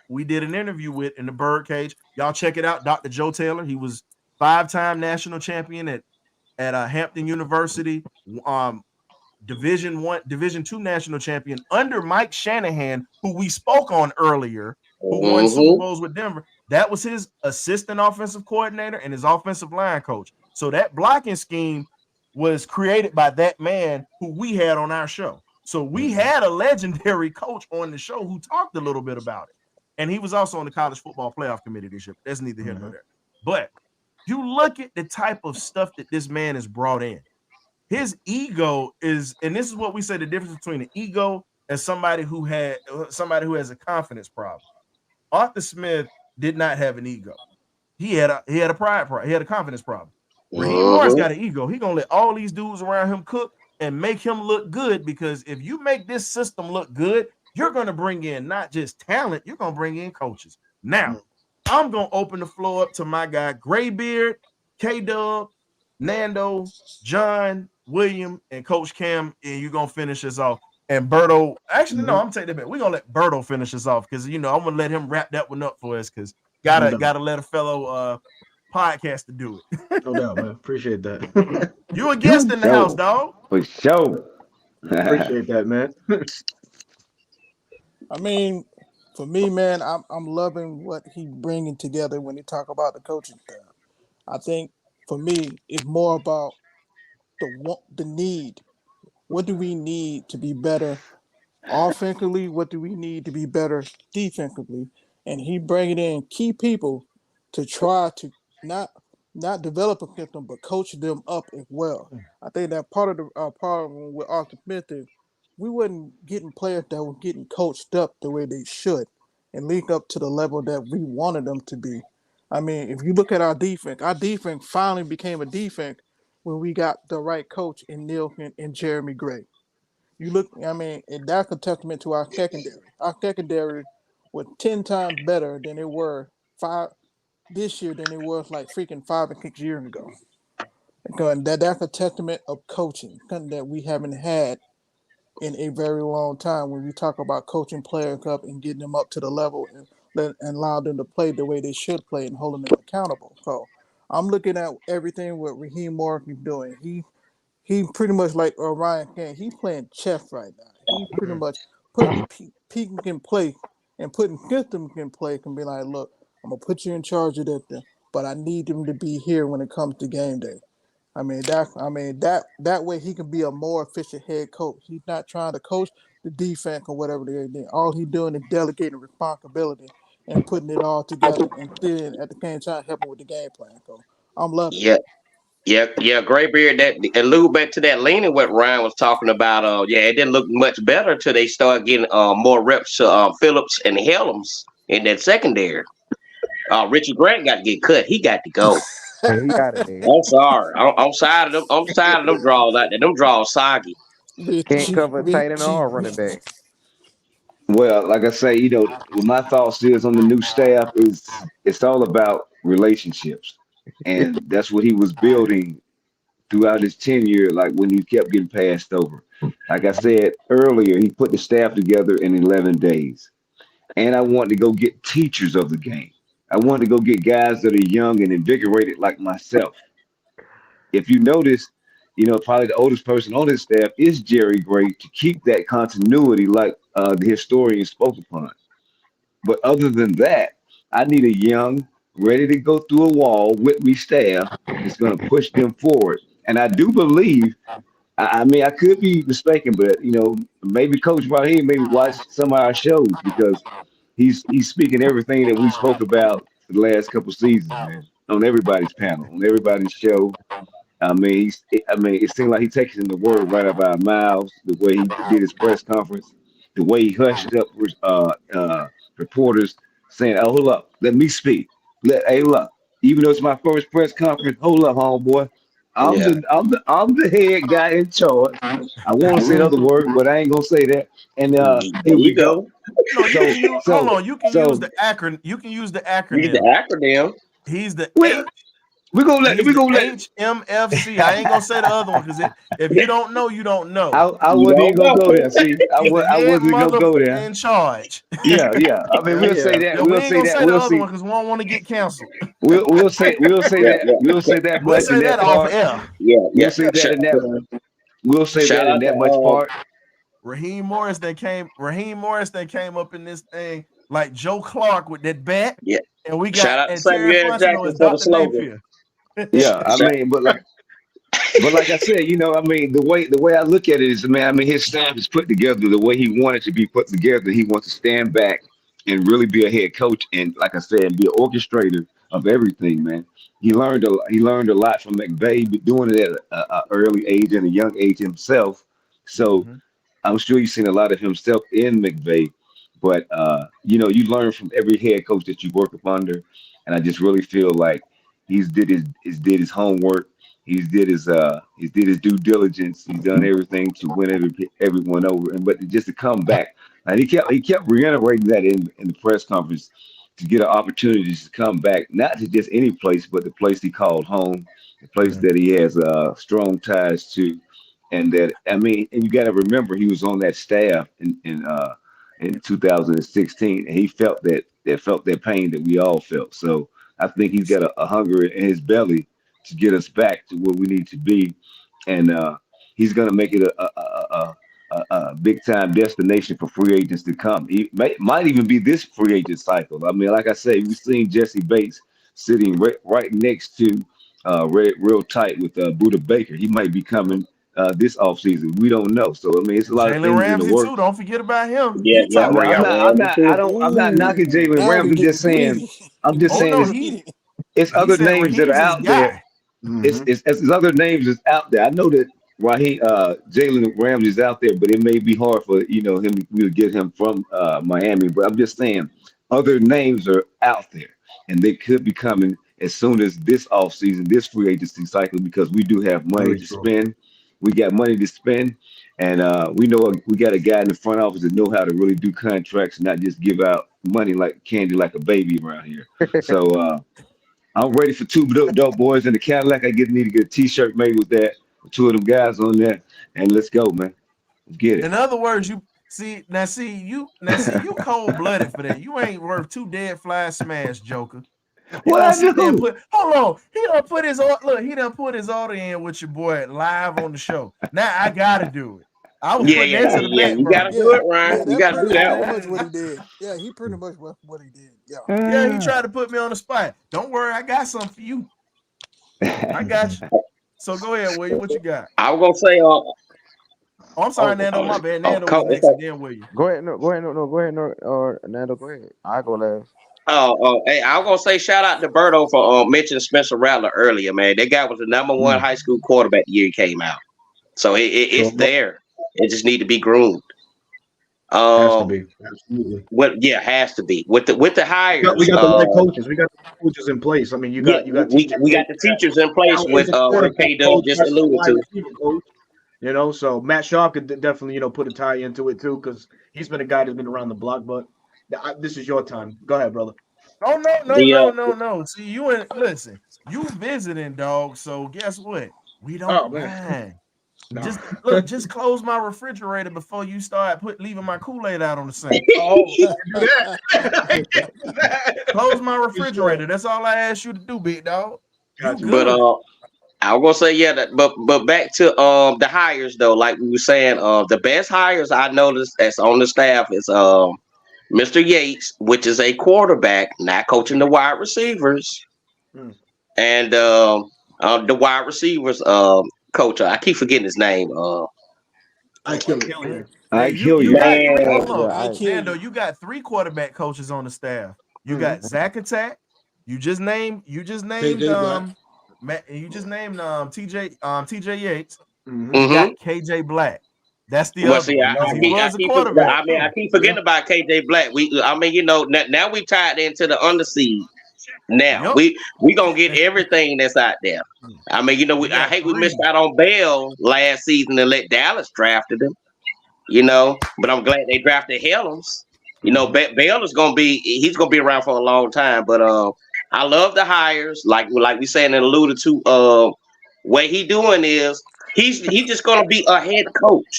we did an interview with in the Birdcage. Y'all check it out, Dr. Joe Taylor. He was 5-time national champion at Hampton University. Division 2 national champion under Mike Shanahan, who we spoke on earlier, who won Super Mm-hmm. Bowls with Denver. That was his assistant offensive coordinator and his offensive line coach. So that blocking scheme was created by that man who we had on our show. So we Mm-hmm. had a legendary coach on the show who talked a little bit about it. And he was also on the college football playoff committee this year. That's neither here nor Mm-hmm. there. But you look at the type of stuff that this man has brought in. His ego is, and this is what we say the difference between an ego and somebody who has a confidence problem. Arthur Smith did not have an ego. He had a pride problem. He had a confidence problem. Raheem Morris Mm-hmm. got an ego. He gonna let all these dudes around him cook and make him look good because if you make this system look good, you're gonna bring in not just talent, you're gonna bring in coaches. Now, I'm gonna open the floor up to my guy Graybeard, K Dub, Nando, John, William, and Coach Cam, and you're gonna finish us off. And Berto, actually, no, Mm-hmm. I'm taking that back. We're gonna let Berto finish us off because I'm gonna let him wrap that one up for us because No gotta doubt. gotta let a fellow podcaster do it. No doubt, man. Appreciate that. You a guest in the house, Sure. dog. For sure. Appreciate that, man. I mean, for me, man, I'm loving what he bringing together when he talk about the coaching staff. I think for me, it's more about the need. What do we need to be better offensively? What do we need to be better defensively? And he bringing in key people to try to not not develop against them, but coach them up as well. I think that part of the problem with Arthur Smith is we wasn't getting players that were getting coached up the way they should and lead up to the level that we wanted them to be. I mean, if you look at our defense finally became a defense when we got the right coach in Neil and Jeremy Gray. You look, I mean, and that's a testament to our secondary. Our secondary was 10 times better than it were five this year than it was like freaking 5 and 6 years ago. And that's a testament of coaching something that we haven't had in a very long time when we talk about coaching players up and getting them up to the level and allow them to play the way they should play and holding them accountable. So I'm looking at everything what Raheem Morris is doing. He pretty much like Ryan King. He playing chess right now. He pretty Mm. much putting people in place and putting systems in place and be like, look, I'm gonna put you in charge of this, but I need them to be here when it comes to game day. That way he can be a more efficient head coach. He's not trying to coach the defense or whatever they're doing. All he's doing is delegating responsibility and putting it all together and then at the same time helping with the game plan. So I'm loving it. Yeah, yeah. Graybeard. That allude back to that leaning what Ryan was talking about. Yeah, it didn't look much better until they started getting more reps to Phillips and Helms in that secondary. Richard Grant got to get cut. He got to go. Hey, he out of there. I'm sorry. I'm tired of them. I'm tired of them draws out there. Them draws soggy. Can't Richie, cover tight end Richie, or running back. Richie. Well, like I say, what my thoughts is on the new staff is it's all about relationships, and that's what he was building throughout his tenure. Like when he kept getting passed over, like I said earlier, he put the staff together in 11 days, and I wanted to go get teachers of the game. I wanted to go get guys that are young and invigorated like myself. If you notice, probably the oldest person on his staff is Jerry Gray to keep that continuity, like the historian spoke upon. But other than that, I need a young, ready to go through a wall with me staff that's going to push them forward. And I do believe, I mean, I could be mistaken, but maybe Coach Raheem maybe watch some of our shows because he's speaking everything that we spoke about the last couple seasons, man, on everybody's panel, on everybody's show. I mean, it seemed like he takes in the word right out of our mouths. The way he did his press conference, the way he hushed up reporters, saying, "Oh, hold up, let me speak. Hey, look, even though it's my first press conference, hold up, homeboy. Yeah. I'm the head guy in charge. I want to say Mhm. another word, but I ain't gonna say that. And There here we you go. go. No, you can So use. Hold so on, you can use so the acronym. You can use the Use the acronym. acronym. He's the we H. we gonna let He's we the gonna let. HMFC. I ain't gonna say the other one because if you don't know, you don't know. I You wasn't don't even gonna go know. there. See, He's the I head wasn't gonna mother go there. in charge. Yeah, yeah. I mean, Yeah, we'll yeah. say that. Yeah, we We'll ain't say gonna that. say the We'll other see. one because we don't want to get canceled. We'll say Yeah, that. yeah. We'll say that We'll much in say that that off part. air. Yeah, We'll yeah. say that in that. We'll say Shout that in out to that much part. Raheem Morris that came up in this thing like Joe Clark with that bat, yeah. and we got Shout out to and Terry Samuel L. Fontenot Jackson is for the Dr. slogan. Napier. Yeah, I Shout, mean, but like I said, I mean, the way I look at it is, man, I mean, his staff is put together the way he wanted to be put together. He wants to stand back and really be a head coach, and like I said, be an orchestrator of everything, man. He learned a lot from McVay, but doing it at a early age and a young age himself. So Mhm. I'm sure you've seen a lot of himself in McVay, but you learn from every head coach that you work up under, and I just really feel like he's did his homework. He's did his due diligence. He's done everything to win everyone over, and but just to come back, and he kept reiterating that in the press conference to get an opportunity to come back, not to just any place, but the place he called home, the place Mhm. that he has strong ties to, and that I mean, and you got to remember he was on that staff in 2016, and he felt that pain that we all felt. So I think he's got a hunger in his belly to get us back to where we need to be, and he's going to make it a big time destination for free agents to come. He might even be this free agent cycle. I mean, like I say, we've seen Jesse Bates sitting right next to real tight with Buda Baker. He might be coming this offseason. We don't know. So I mean, it's a lot of Jalen things in the Ramsey too. works. Don't forget about him. yeah, He yeah. I'm top not. We I'm got five. not. I'm Ramsey not. I too. don't. I'm not knocking Ooh, Jalen now we Ramsey. getting Just saying. greedy. I'm just Oh saying. no, It's he it's he other said names that are Raheem's his out there. guy. It's Hmm. it's, it's other names that's out there. I know that Raheem, Jalen Ramsey's out there, but it may be hard for him. We'll get him from Miami, but I'm just saying other names are out there, and they could be coming as soon as this offseason, this free agency cycle, because we do have money Very to true. spend. We got money to spend, and we know we got a guy in the front office that know how to really do contracts, and not just give out money like candy like a baby around here. So I'm ready for two dope boys in the Cadillac. Need to get a T-shirt made with that, with two of them guys on there, and let's go, man. Let's get it. In other words, you cold blooded for that. You ain't worth two dead flies smash, Joker. He What done I sit there and do? put hold on. He done put his look, he done put his order in with your boy live on the show. Now I gotta do it. I was Yeah, putting that yeah, to the yeah. back You gotta burner. do Yeah, it, Ryan. yeah, You gotta do that's that pretty one. much what he did. Yeah, he pretty much what he did. Yeah. Yeah, he tried to put me on the spot. Don't worry, I got something for you. I got you. So go ahead, William. What you got? I was gonna say, Oh, I'm sorry, Nando. My bad. Nando was next, okay. and then William. Go ahead, no, go ahead, no, go ahead, no, or Nando, go ahead. I go last. Hey, I was gonna say shout out to Berto for mentioning Spencer Rattler earlier, man. That guy was the number one high school quarterback the year he came out. So it's Sure. there. It just need to be groomed. Has to Um, be. Absolutely. has to be with the We hires. got the right coaches. We got the right coaches in place. I mean, Yeah, you got we TJ we got Yates the that teachers in place now is with a what quarterback K Dub coach, just plus a alluded wide to. receiver coach. So Matt Shaw could definitely put a tie into it too, because he's been a guy that's been around the block. But this is your time. Go ahead, brother. Oh no, no, The no, no, no. See, you and listen, you visiting, dog. So guess what? We don't Oh man, mind. no. Just look, just close my refrigerator before you start leaving my Kool-Aid out on the sink. Oh, I can do that. I can do that. Close my For sure. refrigerator. That's all I ask you to do, big dog. You Got you, but brother. good. I was gonna say but back to the hires though, like we were saying, the best hires I noticed that's on the staff is Mr. Yates, which is a quarterback, not coaching the wide receivers, Mm. and the wide receivers coach. I keep forgetting his name. I kill it. Man, I man, kill you you. got three. Man, Hold Yeah, on, I I kill Nando. you. You got three quarterback coaches on the staff. You Mm-hmm. got Zach Attack. You just named. You just named. KJ Black. Matt. You just named TJ Yates. Mm-hmm. You mm-hmm. got KJ Black. That's the Well, other see, one because he I was a keep, quarterback I too. keep Yeah. forgetting about KJ Black. Now we tied into the underseed. Now Yep. we gonna get everything that's out there. You I got hate we missed three. out on Bell last season and let Dallas drafted him. But I'm glad they drafted Helms. Mm-hmm. Bell is gonna be he's gonna be around for a long time. But I love the hires, like we saying and alluded to. What he doing is he's just gonna be a head coach.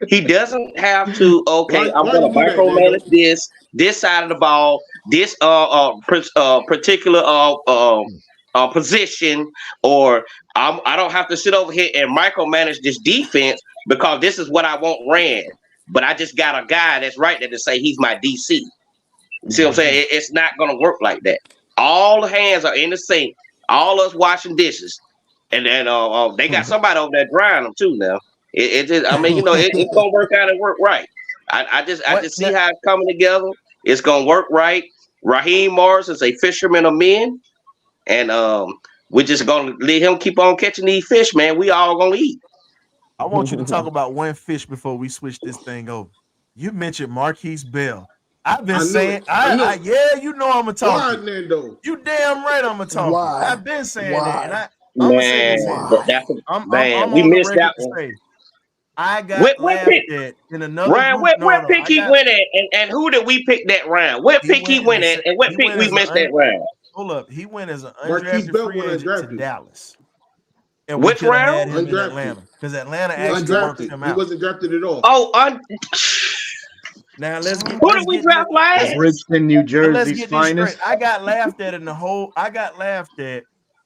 He doesn't have to. Okay, I'm Why gonna you do that, Nando? micromanage this side of the ball, this particular position, or I don't have to sit over here and micromanage this defense because this is what I want ran. But I just got a guy that's right there to say he's my DC. You see what I'm Mm-hmm. saying? It's not gonna work like that. All the hands are in the sink. All us washing dishes, and then they got somebody over there drying them too. Now it just, it's gonna work out and work right. I What? just see how it's coming together. It's gonna work right. Raheem Morris is a fisherman of men, and we're just gonna let him keep on catching these fish, man. We all gonna eat. I want you to talk about one fish before we switch this thing over. You mentioned Marquise Bell. I've been I knew saying, it. I knew it. yeah, you know I'm gonna talk Why, it. Nando? You damn right I'm gonna talk it. Why? I've been saying that, and Why? I'm gonna say Man, this here. Why? I'm we on the missed record that to one. say I What got what pick? laughed at in another Ryan, group. what No, pick I he got went at, and who did we pick that round? What he pick he went went at, and what he pick went we as missed that round? hold up. He went as an Marquise undrafted Bell free went agent to undrafted. Dallas. And we Which could have had round? him in Undrafted. Atlanta because Atlanta He actually worked undrafted. him He out. wasn't drafted at all. Oh, Now who did we draft last? Bridgeton, New but let's Jersey's get this straight. finest. I got laughed at I got laughed at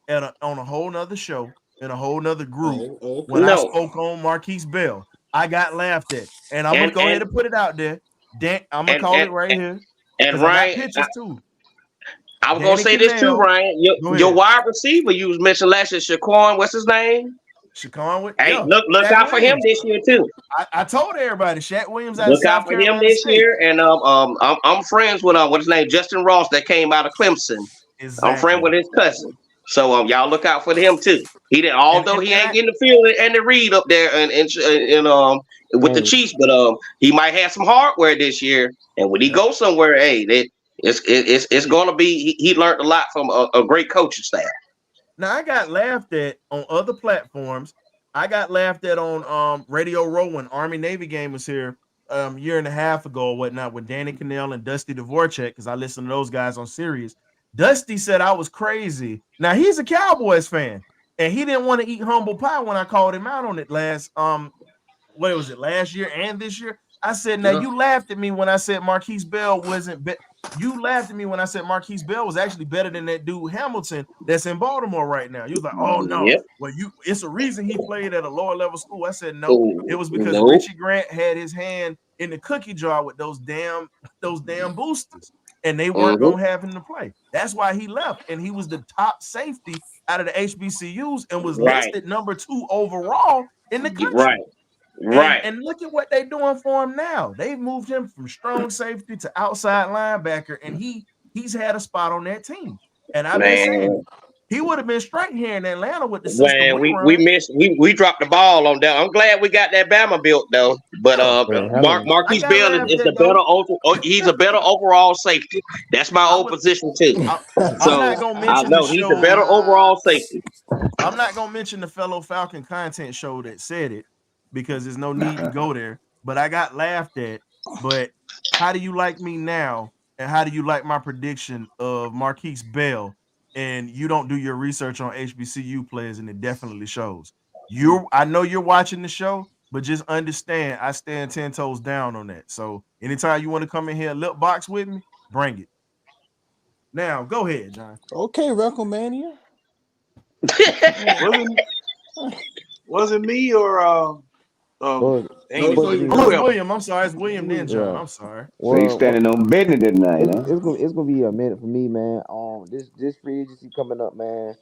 on a whole nother show in a whole nother group Oh, when okay. I No, spoke on Marquise Bell. I got laughed at, and I'm gonna and go ahead and and put it out there. I'm gonna and call and, it right here and because I got Ryan, pictures too. I was gonna Danny say this too, Cannell, Ryan. go Your ahead. wide receiver you was mentioned last year, Shaquan. What's his name? Shaquan with Hey, yeah, look Shaq out for him Williams. this year too. I told everybody Shaq Williams out of Look out South for him Carolina this State. year. And I'm friends with what's his name, Justin Ross, that came out of Clemson. I'm friend Exactly. with his cousin. So y'all look out for him too. He did, And although and, he and ain't I getting the field and the read up there and with the Hey, Chiefs, but he might have some hardware this year. And when he yep. goes somewhere, hey, it's gonna be he learned a lot from a great coaching staff. Now I got laughed at on other platforms. I got laughed at on Radio Row when Army Navy game was here year and a half ago or whatnot with Danny Cannell and Dusty Dvorak because I listened to those guys on Sirius. Dusty said I was crazy. Now he's a Cowboys fan and he didn't want to eat humble pie when I called him out on it what was it last year and this year? I said, now Yeah. you laughed at me when I said Marquise Bell wasn't you laughed at me when I said Marquise Bell was actually better than that dude Hamilton that's in Baltimore right now. You was like, oh no, Yep. well, it's a reason he played at a lower level school. I said, no, it Ooh, was because no. Richie Grant had his hand in the cookie jar with those damn boosters, and they weren't Mm-hmm. gonna have him to play. That's why he left, and he was the top safety out of the HBCUs and was Right. listed number 2 overall in the Right. country. And Right. and look at what they're doing for him now. They've moved him from strong safety to outside linebacker, and he's had a spot on that team. And I've been saying Man. it. He would have been straight here in Atlanta with the system Man, we we run. missed we dropped the ball on that. I'm glad we got that Bama built though. But Yeah, man, hello. I Marquise got Bell laughed is the at better though. he's a better overall safety. That's my I old would. position too. I, I'm So not gonna I mention the know he's the show. better overall safety. I'm not gonna mention the fellow Falcon content show that said it because there's no need to go there. But I got laughed at. But how do you like me now? And how do you like my prediction of Marquise Bell? And you don't do your research on HBCU players, and it definitely shows. I know you're watching the show, but just understand I stand 10 toes down on that. So anytime you want to come in here and lip box with me, bring it. Now go ahead, John. Okay, Recomania. Wasn't was it me or Well, dang No, it, it's well, not even Oh, it's whoever? William. I'm sorry. It's William then John. yeah. I'm sorry. So you Well, standing on business tonight, huh? it's gonna be a minute for me, man. This free agency coming up, man.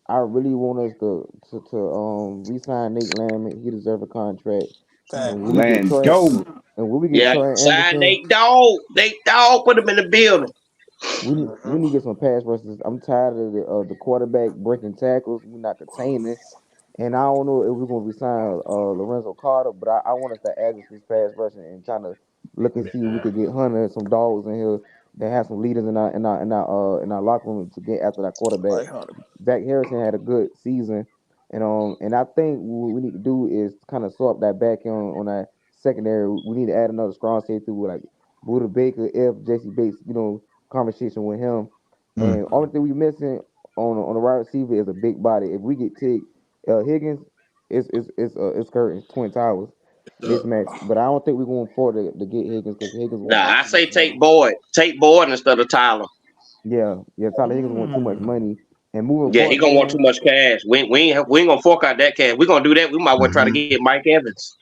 I really want us to re-sign Nate Landman. He deserves a contract. fact. And when we get Man, Troy, go. and when we get Yeah, Troy sign Anderson, Nate Dogg. Nate Dogg, put him in the building. we need to get some pass rushes. I'm tired of the quarterback breaking tackles. We're not containing. And I don't know if we're gonna resign Lorenzo Carter, but I want us to add this pass rushing and trying to look and see if we could get Hunter and some dogs in here that have some leaders in our locker room to get after that quarterback. Like Hunter. Zach Harrison had a good season, and I think what we need to do is kind of sort that back on that secondary. We need to add another strong safety with like Buda Baker, if Jesse Bates, conversation with him. And only thing we missing on the wide receiver is a big body. If we get Tig Higgins, it's curtains, Twin Towers the mismatch. But I don't think we're going forward to get Higgins because Higgins won't Nah, want I too much say money. Take Boyd instead of Tyler. Yeah, Tyler Higgins want too much Mm. money. And moving Yeah, he forward, gonna want too man. much cash. We ain't gonna fork out that cash. We gonna do that. We might well try to get Mike Evans.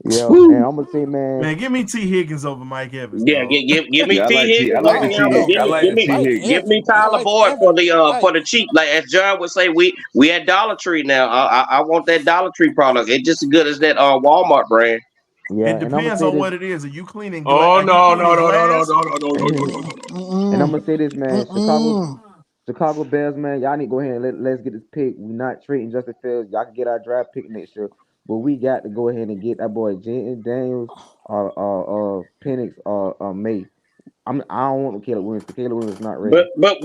Yeah, and Woo. I'm gonna say, man. Man, give me T. Higgins over Mike Evans, Yeah, dog. give me Yeah, T I Higgins like over the No, T him, and Hig. no. I like the T Mike Higgins. give me Evans. Tyler Mike Boyd Evans. for Mike. the cheap. Like as John would say, we at Dollar Tree now. I want that Dollar Tree product. It's just as good as that Walmart brand. Yeah, It and I'm gonna depends say on this. what it is. Are you cleaning Oh Are you no no cleaning no no no glass? no no no no no no And no no. I'm Mm-mm. gonna say this, man. Mm-mm. Chicago Bears, man. Y'all need to go ahead and let's get this pick. We not trading Justin Fields. Y'all can get our draft pick next year, but we got to go ahead and get that boy Jaden Daniels, Penix, May. I don't want Caleb Williams because Caleb Williams is not ready. But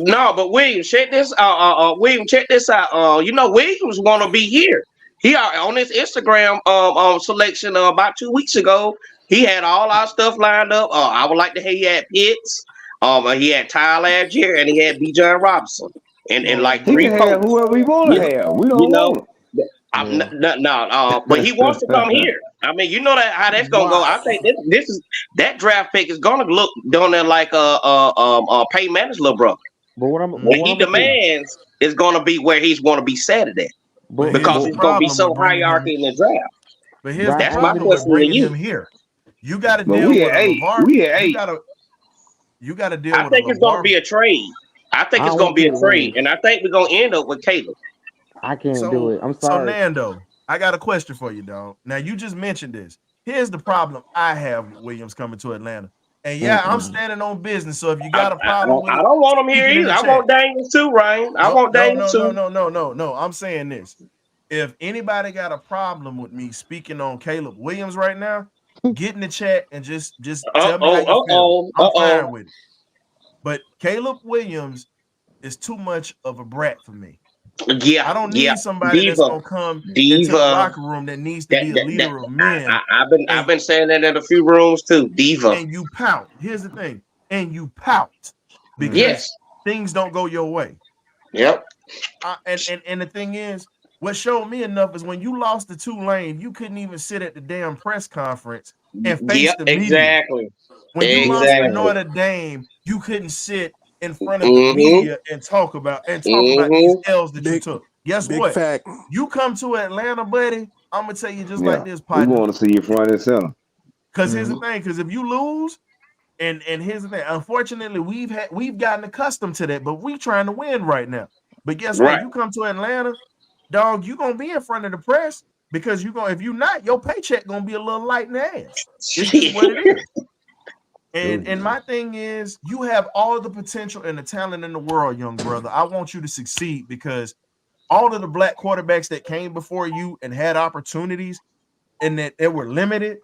William, check this William, check this out. Williams gonna be here. He on his Instagram selection about 2 weeks ago. He had all our stuff lined up. I would like to he had Pitts. He had Ty last year, and he had B. John Robinson, and Oh like He three can man. have coaches. whoever he want You to know, have. We you don't know. want Yeah, But he wants to come him. here. I mean, you know that how that's gonna go. I Wow. think this is that draft pick is gonna look down there like Peyton Manning's little brother. but What what he I'm Mm. gonna say, demands is going to be where he's going to be set at But here's because the but it's going to be problem so with bringing him. hierarchy in the draft. But here's the Brian That's my problem Anderson, with question to bringing you. him here. You got to But deal we with at a 8. Levar. We at You 8. got to deal I with a think it's going to Levar. be a trade. I think I it's don't going to want be a Caleb trade, Williams. and I think we're going to end up with Caleb. I can't do So it. I'm so sorry. Nando, I got a question for you, dog. Now you just mentioned this. Here's the problem I have with Williams coming to Atlanta. And yeah, I'm standing on business. So if you I, got a I, problem with I it, don't want him here speak it in either. the I chat. want Daniels too, Ryan. I No, want no, Daniels no, no, too. no, no, no, no. I'm saying this. If anybody got a problem with me speaking on Caleb Williams right now, get in the chat and just tell me how you feel. I'm fine with it. But Caleb Williams is too much of a brat for me. Yeah, I don't yeah. need somebody that's Diva, gonna come into the diva. locker room that needs to be a That leader of men I've and been saying that in a few rooms too. Diva. and you pout. Here's the thing, and you pout because Yes. things don't go your way. Yep. And the thing is, what showed me enough is when you lost to Tulane, you couldn't even sit at the damn press conference and face Yep. the media. Exactly. When you lost to Exactly. Notre Dame, you couldn't sit in front of the Mm-hmm. media and talk about these Mm-hmm. L's that you Big took. Guess big what? fact. You come to Atlanta, buddy. I'm gonna tell you just like Yeah, this, we partner. want to see you front and center. Because here's the thing. Because if you lose, and here's the thing. Unfortunately, we've gotten accustomed to that, but we trying to win right now. But guess what? Right. You come to Atlanta, dog. You gonna be in front of the press because you gonna. If you not, your paycheck gonna be a little light in the ass. It's just what it is. And my thing is, you have all the potential and the talent in the world, young brother. I want you to succeed because all of the black quarterbacks that came before you and had opportunities and that they were limited,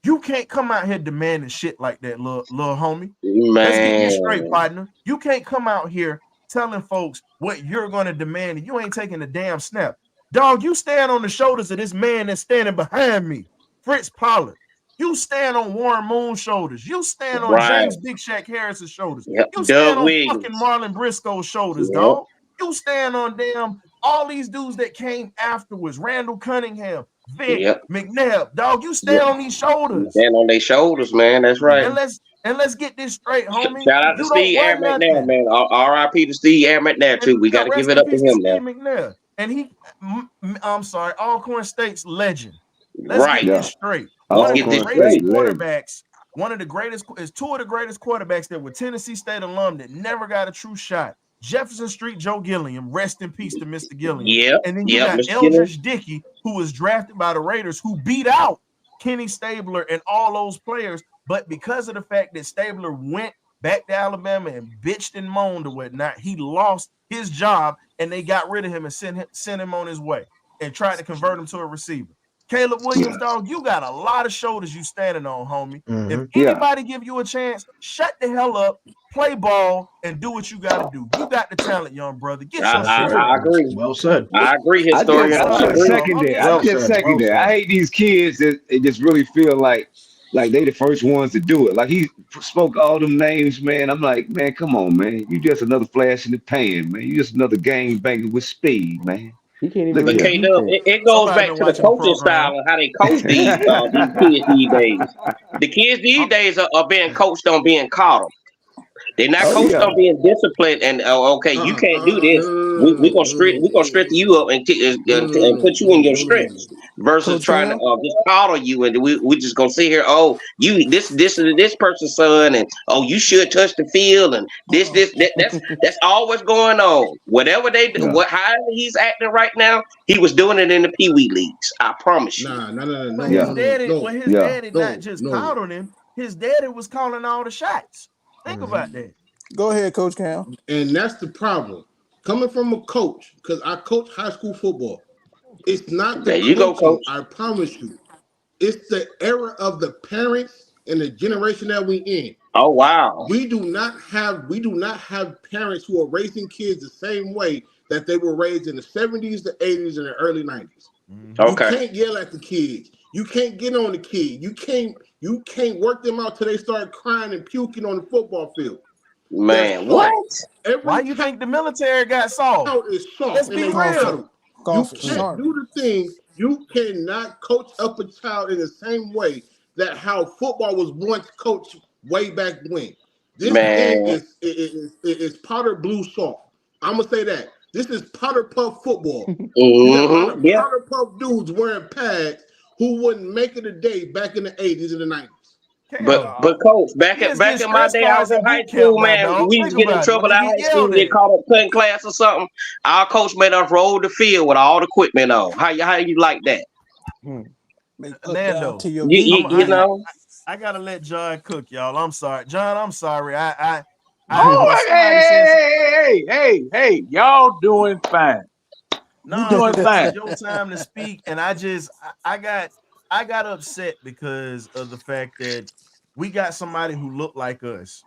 you can't come out here demanding shit like that, little homie. Let's get this straight, Man. partner. You can't come out here telling folks what you're going to demand and you ain't taking a damn snap. Dog, you stand on the shoulders of this man that's standing behind me, Fritz Pollard. You stand on Warren Moon's shoulders. You stand on Right. James Big Shaq Harris's shoulders. Yep. You stand Doug on fucking Williams. Marlon Briscoe's shoulders, Yep. dog. You stand on damn all these dudes that came afterwards. Randall Cunningham, Vic, Yep. McNabb, dog. You stand Yep. on these shoulders. Stand on their shoulders, man. That's right. And let's get this straight, homie. Shout out to You don't Steve Air run McNair, nothing. man. R.I.P. to Steve Air McNair And too. We got yeah, to give rest it in up to peace to him now. Steve McNair. And I'm sorry, Alcorn State's legend. Let's get Right. Yeah, this straight. One Let's of all the get this Corn greatest State straight. legend. quarterbacks, two of the greatest quarterbacks that were Tennessee State alum that never got a true shot. Jefferson Street Joe Gilliam, rest in peace to Mr. Gilliam. Yep. And then you Yep. got Mr. Killer. Eldridge Dickey, who was drafted by the Raiders, who beat out Kenny Stabler and all those players. But because of the fact that Stabler went back to Alabama and bitched and moaned or whatnot, he lost his job and they got rid of him and sent him on his way and tried to convert him to a receiver. Caleb Williams, Yeah, dog, you got a lot of shoulders you standing on, homie. If yeah, anybody give you a chance, shut the hell up, play ball, and do what you got to do. You got the talent, young brother. Get I, your That's I, shit right. I together. agree. Well said. I agree, I historian. just, That's I I all, just agree. dog. second I'm that. just I Well saying. just said. second Well that. I said. hate these kids that just really feel like they the first ones to do it. Like he spoke all them names, man. I'm like, man, come on, man. You just another flash in the pan, man. You just another game banger with speed, man. He can't even Look But read here. K Dub, defense. it goes Somebody back been to the watching the coaching program. style and how they coach these kids these days. The kids these I'm, days are being coached on being coddled. They're not Oh coached yeah, on being disciplined and okay, you can't do this. We gonna strengthen you up and put you in your strengths versus Coach trying to Cam. just coddle you and we just gonna sit here. Oh, you this person's son and oh you should touch the field and that's all what's going on. Whatever yeah, however he's acting right now, he was doing it in the Pee Wee leagues. I promise you. Nah, no, no, no, but no, his yeah, no, no, daddy, no, well, his yeah. daddy not no, just no. coddled him. His daddy was calling all the shots. Think about that. Go ahead, Coach Cam. And that's the problem. Coming from a coach, because I coach high school football, it's not the There you go, coaching, coach. I promise you. It's the era of the parents and the generation that we in. Oh wow. We do not have parents who are raising kids the same way that they were raised in the 70s, the 80s, and the early 90s. You Okay. can't yell at the kids. You can't get on the kid. You can't work them out till they start crying and puking on the football field. They're Man, what? soft. Why Every you think the military got soft? child is Let's soft and be they Comfort. real. settle. You Comfort. can't Sorry. do the thing. You cannot coach up a child in the same way that how football was once coached way back when. This thing Man. is powder blue soft. I'm gonna say that. This is powder puff football. You got a lot of Yeah. powder puff dudes wearing pads who wouldn't make it a day back in the 80s and the 90s. But Hell, coach, kids back get in my stress day, I was cards in in high boot camp school, now, man. dog. We used Think to get in about it. When trouble they at get high school yelled and get at. caught up cutting class or something. Our coach made us roll the field with all the equipment on. How you like that? May duck down Nando, to your You, knee, you, I'm you I, man. know? I gotta let John cook, y'all. I'm sorry, John. I'm sorry. When Oh, somebody says hey, y'all doing fine. You no, doing because this is fine. your time to speak, and I got upset because of the fact that we got somebody who looked like us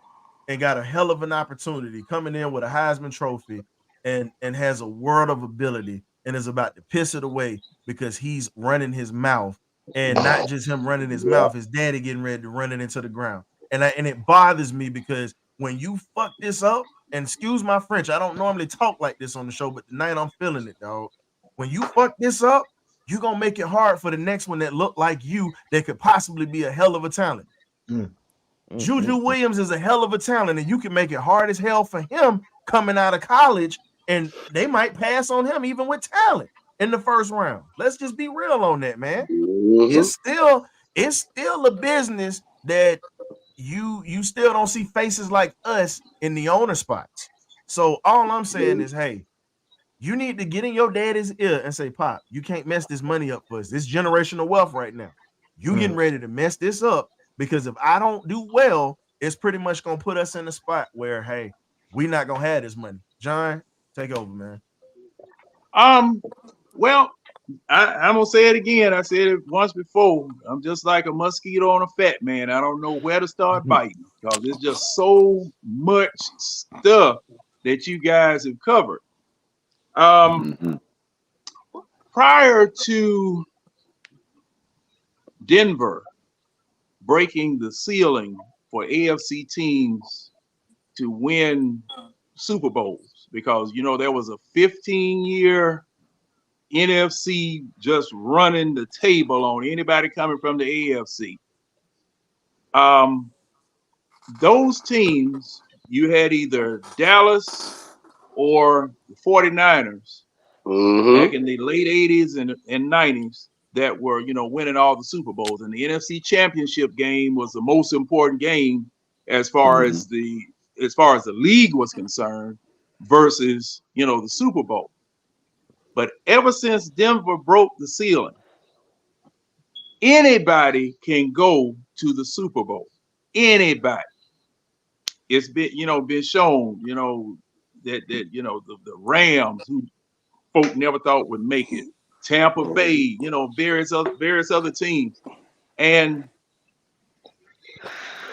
and got a hell of an opportunity coming in with a Heisman Trophy and has a world of ability and is about to piss it away because he's running his mouth, and not just him running his Yeah. mouth, his daddy getting ready to run it into the ground. And it bothers me because when you fuck this up, and excuse my French, I don't normally talk like this on the show, but tonight I'm feeling it, dog. When you fuck this up, you're gonna make it hard for the next one that look like you that could possibly be a hell of a talent. Mm. Juju Williams is a hell of a talent, and you can make it hard as hell for him coming out of college, and they might pass on him even with talent in the first round. Let's just be real on that, man. Mm-hmm. It's still a business that you still don't see faces like us in the owner spots. So all I'm saying is, hey, you need to get in your daddy's ear and say, Pop, you can't mess this money up for us. This generational wealth right now. You getting Mm. ready to mess this up because if I don't do well, it's pretty much gonna put us in a spot where, hey, we not gonna have this money. John, take over, man. Well, I'm gonna say it again. I said it once before. I'm just like a mosquito on a fat man. I don't know where to start biting because there's just so much stuff that you guys have covered. Um, Mm-hmm. Prior to Denver breaking the ceiling for AFC teams to win Super Bowls, because there was a 15-year NFC just running the table on anybody coming from the AFC. Those teams, you had either Dallas or the 49ers back Mm-hmm. in the late 80s and 90s that were, winning all the Super Bowls. And the NFC Championship game was the most important game as far Mm-hmm. as the league was concerned versus, the Super Bowl. But ever since Denver broke the ceiling, anybody can go to the Super Bowl. Anybody. It's been shown, that the Rams, who folk never thought would make it, Tampa Bay, various other teams. And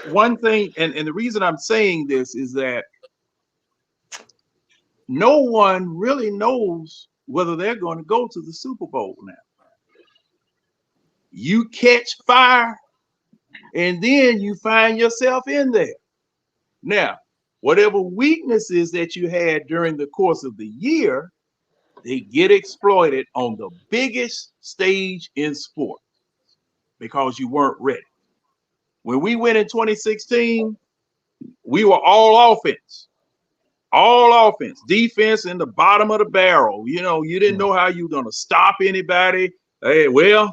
one thing, and the reason I'm saying this is that no one really knows whether they're going to go to the Super Bowl now. You catch fire, and then you find yourself in there. Now, whatever weaknesses that you had during the course of the year, they get exploited on the biggest stage in sport because you weren't ready. When we went in 2016, we were all offense, defense in the bottom of the barrel. You didn't know how you were going to stop anybody. We'll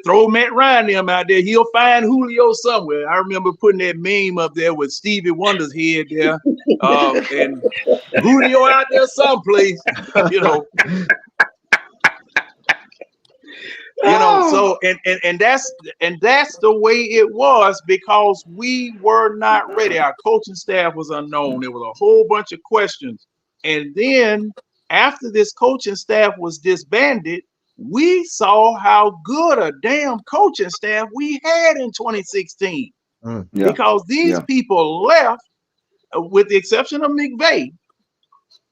throw Matt Ryan them out there. He'll find Julio somewhere. I remember putting that meme up there with Stevie Wonder's head there, and Julio out there someplace. you know, so and that's the way it was because we were not ready. Our coaching staff was unknown. There was a whole bunch of questions. And then after this coaching staff was disbanded, we saw how good a damn coaching staff we had in 2016 Mm. Yeah. because these Yeah. people left, with the exception of McVay,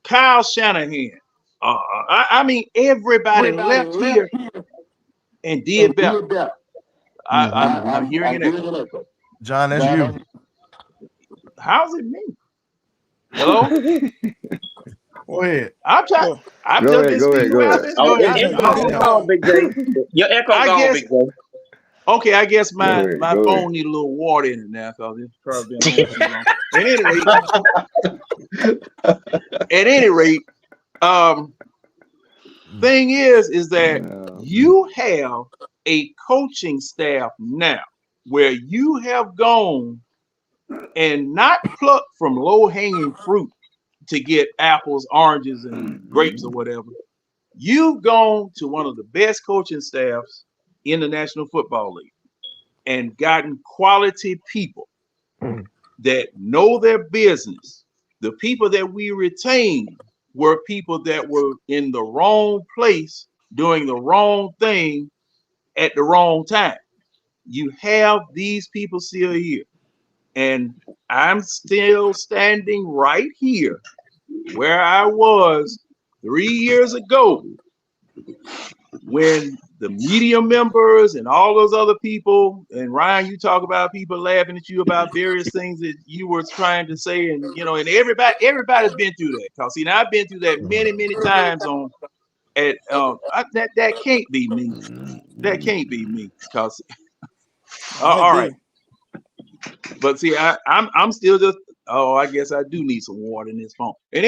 Kyle Shanahan. I mean, everybody Everybody left left here and did better. did that. I'm hearing I'm an getting echo. an echo. John, that's you. John, How's it me? Hello? Go ahead. I'm trying. Well, I've Go just ahead. been Go ahead. speaking Go where I've ahead. been. Oh, Go your ahead. yeah, I echo you don't good know. gone, now. Big J. Your echo I gone, guess. Big J. Okay. I guess Go my ahead. my Go ahead. phone need a little water in it now because it's probably been on too long. At any rate, at any rate, um, thing is that No. you have a coaching staff now where you have gone and not plucked from low hanging fruit to get apples, oranges, and grapes or whatever. You've gone to one of the best coaching staffs in the National Football League. and gotten quality people that know their business. The people that we retained were people that were in the wrong place doing the wrong thing at the wrong time. You have these people still here. And I'm still standing right here where I was 3 years ago when the media members and all those other people, and Ryan, you talk about people laughing at you about various things that you were trying to say, and and everybody's been through that. Cause see, now I've been through that many times on that can't be me. That can't be me. Cause I all right, agree. but see, I'm still just. Oh, I guess I do need some water in this phone. At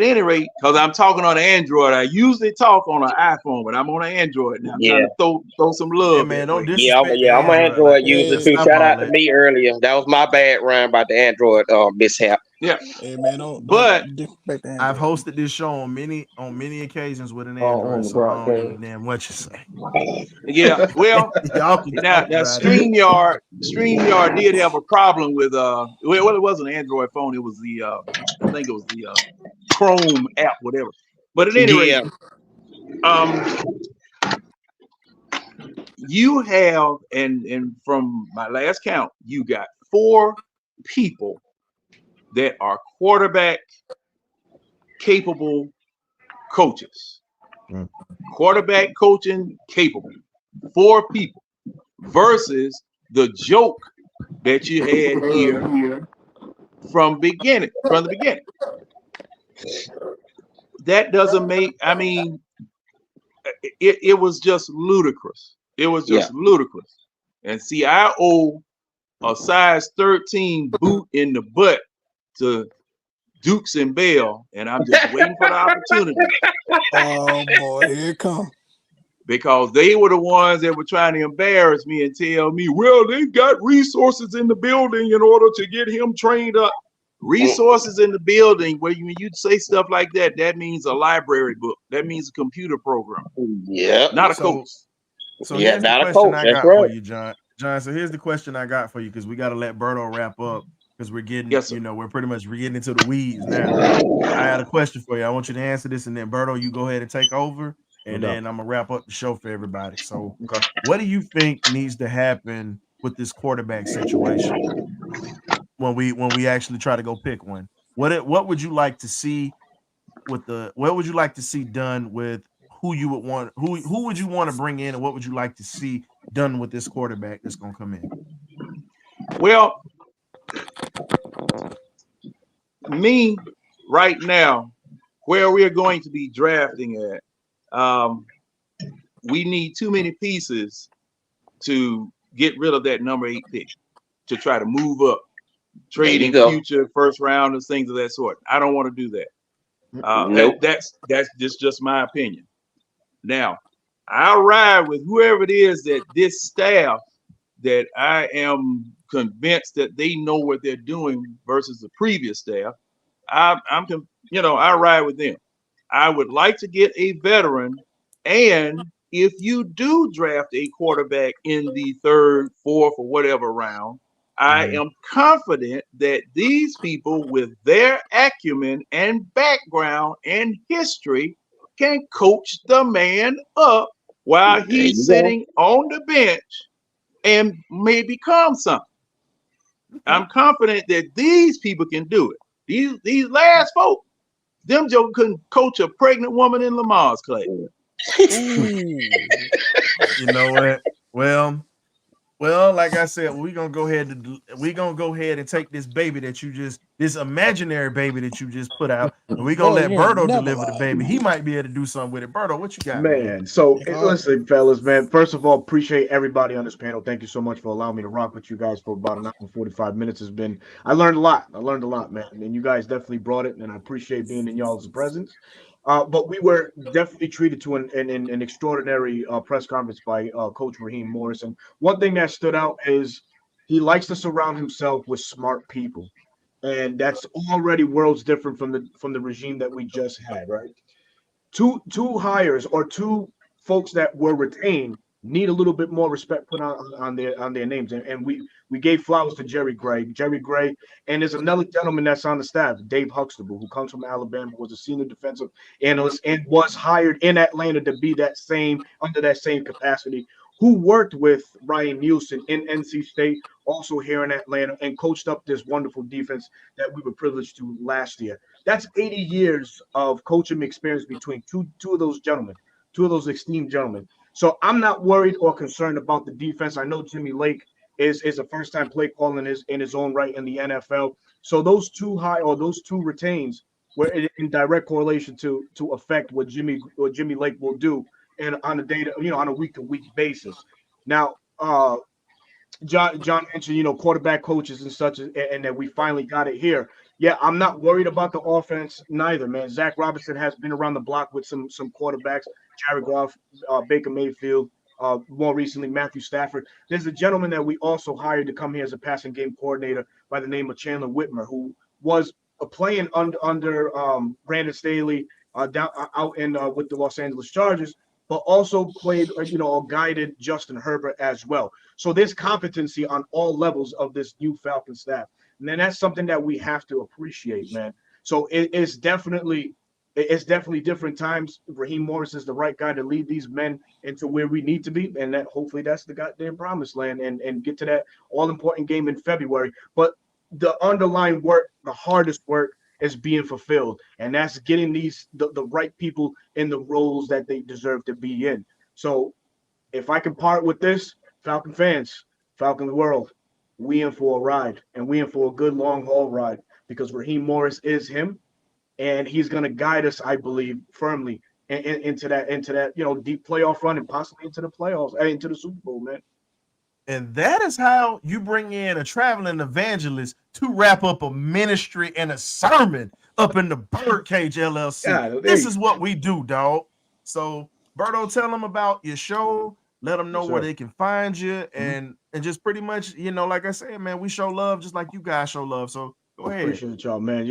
any rate, because I'm talking on an Android, I usually talk on an iPhone, but I'm on an Android now. I'm trying Yeah, to throw some Hey love man, that don't way. disrespect the I'm an Android like Android that, user man. Hey, too. Stop Shout all out to that. me earlier. That was my bad, Ryan, about the Android mishap. Yeah, hey man, but don't disrespect the I've Android. hosted this show on many occasions with an on Android, the so I don't give a broadcast. damn what you say. yeah, well, Y'all can now talk now about it. StreamYard did have a problem with well, it wasn't an Android phone. It was the I think it was the Chrome app, whatever. But at any rate, Yeah, um, you have and from my last count, you got 4 people that are quarterback capable coaches. Mm. Quarterback coaching capable. 4 people versus the joke that you had here from the beginning. That doesn't make, I mean, it was just ludicrous. It was yeah. just ludicrous. And see, I owe a size 13 boot in the butt to Dukes and Bell, and I'm just waiting for the opportunity Oh boy, here it come. because they were the ones that were trying to embarrass me and tell me, well, they've got resources in the building in order to get him trained up. Resources in the building where when you say stuff like that, that means a library book. That means a computer program, Yeah, not a coach. So so yeah. here's the Not a question coach. I That's got for right. you, John. John, so here's the question I got for you because we got to let Berto wrap up because Yes, sir. we're getting into the weeds now. I had a question for you. I want you to answer this, and then Berto, you go ahead and take over, No and doubt. then I'm gonna wrap up the show for everybody. So, Okay. what do you think needs to happen with this quarterback situation when we actually try to go pick one? What would you like to see with the what would you like to see done with who you would want who would you want to bring in and what would you like to see done with this quarterback that's gonna come in? Well, me right now, where we're going to be drafting at, we need too many pieces to get rid of that number 8 pick to try to move up, There you trading go. future first rounders, things of that sort. I don't want to do that. Nope. That's just my opinion. Now, I'll ride with whoever it is that this staff that I am convinced that they know what they're doing versus the previous staff. I ride with them. I would like to get a veteran, and if you do draft a quarterback in the third, fourth, or whatever round, I Mhm. am confident that these people, with their acumen and background and history, can coach the man up while There he's you go. sitting on the bench and may become something. Okay. I'm confident that these people can do it. These last folks, them jokers couldn't coach a pregnant woman in Lamar's class. Ooh. You know what? Well, like I said, we're gonna go ahead and take this baby that you just this imaginary baby that you just put out, and we're gonna Boy, let you ain't Berto never deliver the lied. baby. He might be able to do something with it. Berto, what you got, man? Man, so Oh, listen, fellas, man. First of all, appreciate everybody on this panel. Thank you so much for allowing me to rock with you guys for about an hour and 45 minutes. Has been, I learned a lot. I learned a lot, man. And you guys definitely brought it, and I appreciate being in y'all's presence. But we were definitely treated to an extraordinary press conference by Coach Raheem Morris. And one thing that stood out is he likes to surround himself with smart people, and that's already worlds different from the regime that we just had, right? Two hires or two folks that were retained need a little bit more respect put on their names. And we gave flowers to Jerry Gray, and there's another gentleman that's on the staff, Dave Huxtable, who comes from Alabama, was a senior defensive analyst, and was hired in Atlanta to be that same under that same capacity. Who worked with Ryan Nielsen in NC State, also here in Atlanta, and coached up this wonderful defense that we were privileged to last year. That's 80 years of coaching experience between two of those gentlemen, two of those esteemed gentlemen. So I'm not worried or concerned about the defense. I know Jimmy Lake is a first time play caller in his own right in the NFL. So those two retains were in direct correlation to affect what Jimmy Lake will do and on a day to, on a week to week basis. Now, John mentioned, quarterback coaches and such, and that we finally got it here. Yeah, I'm not worried about the offense neither, man. Zach Robinson has been around the block with some quarterbacks, Jared Goff, Baker Mayfield, more recently Matthew Stafford. There's a gentleman that we also hired to come here as a passing game coordinator by the name of Chandler Whitmer, who was playing under Brandon Staley down out in with the Los Angeles Chargers, but also played, or guided Justin Herbert as well. So there's competency on all levels of this new Falcon staff. And then that's something that we have to appreciate, man. So it's definitely different times. Raheem Morris is the right guy to lead these men into where we need to be. And that hopefully that's the goddamn promised land and get to that all important game in February. But the underlying work, the hardest work, is being fulfilled. And that's getting the right people in the roles that they deserve to be in. So if I can part with this, Falcon fans, Falcon world, we in for a ride, and we in for a good long haul ride, because Raheem Morris is him, and he's going to guide us, I believe, firmly into that deep playoff run and possibly into the playoffs, into the Super Bowl, man. And that is how you bring in a traveling evangelist to wrap up a ministry and a sermon up in the Birdcage LLC. Yeah, This is what we do, dog. So, Berto, tell them about your show. Let them know Yes, where sir. they can find you, and just pretty much, like I said, man, we show love just like you guys show love. So go ahead. Appreciate y'all, man.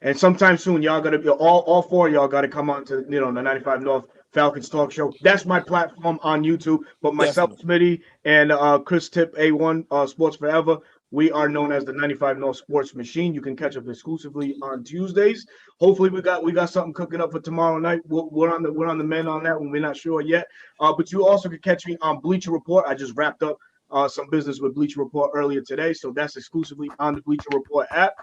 And sometime soon, y'all gotta be all four of y'all gotta come on to the 95 North Falcons Talk Show. That's my platform on YouTube. But myself, Definitely. Smitty, and Chris Tip A1 Sports Forever, we are known as the 95 North Sports Machine. You can catch up exclusively on Tuesdays. Hopefully, we got something cooking up for tomorrow night. We're on the men on that one. We're not sure yet. But you also can catch me on Bleacher Report. I just wrapped up some business with Bleacher Report earlier today, so that's exclusively on the Bleacher Report app.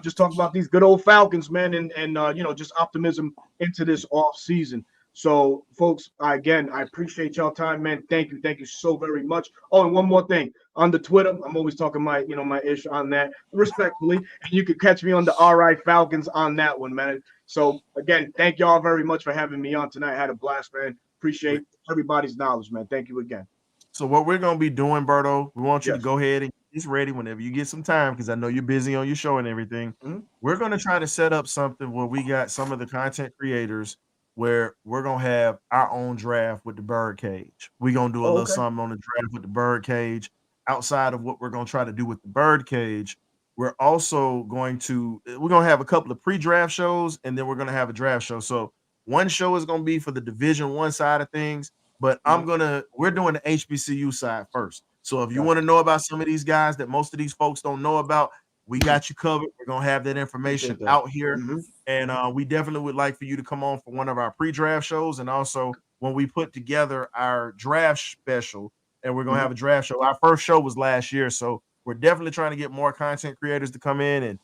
Just talk about these good old Falcons, man, and just optimism into this off season. So, folks, again, I appreciate y'all time, man. Thank you so very much. Oh, and one more thing on the Twitter, I'm always talking my ish on that respectfully, and you can catch me on the RI Falcons on that one, man. So, again, thank y'all very much for having me on tonight. I had a blast, man. Appreciate everybody's knowledge, man. Thank you again. So what we're gonna be doing, Berto, we want you to Yes. go ahead and get ready whenever you get some time, because I know you're busy on your show and everything. Mhm. We're gonna try to set up something where we got some of the content creators where we're gonna have our own draft with the Birdcage. We're gonna do a Oh, little okay. something on the draft with the Birdcage. Outside of what we're gonna try to do with the Birdcage, we're also we're gonna have a couple of pre-draft shows, and then we're gonna have a draft show. So one show is gonna be for the Division 1 side of things, but Mhm. we're doing the HBCU side first. So if you want Gotcha. to know about some of these guys that most of these folks don't know about, we Mhm. got you covered. We're gonna have that information Appreciate that. out here. Mhm. And we definitely would like for you to come on for one of our pre-draft shows. And also when we put together our draft special, and we're gonna Mhm. have a draft show. Our first show was last year, so we're definitely trying to get more content creators to come in and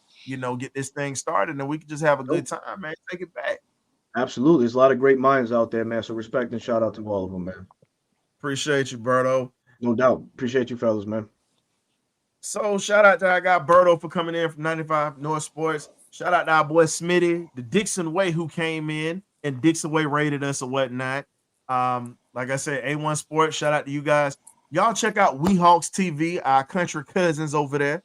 get this thing started, and we can just have a good Nope. time, man. Take it back. Absolutely. There's a lot of great minds out there, man. So respect and shout out to all of them, man. Appreciate you, Berto. No doubt. Appreciate you, fellas, man. So shout out to our guy Berto for coming in from 95 North Sports. Shout out to our boy Smitty, the Dixon Way, who came in and Dixon Way rated us or whatnot. Like I said, A1 Sports, shout out to you guys. Y'all check out Weehawks TV, our country cousins over there,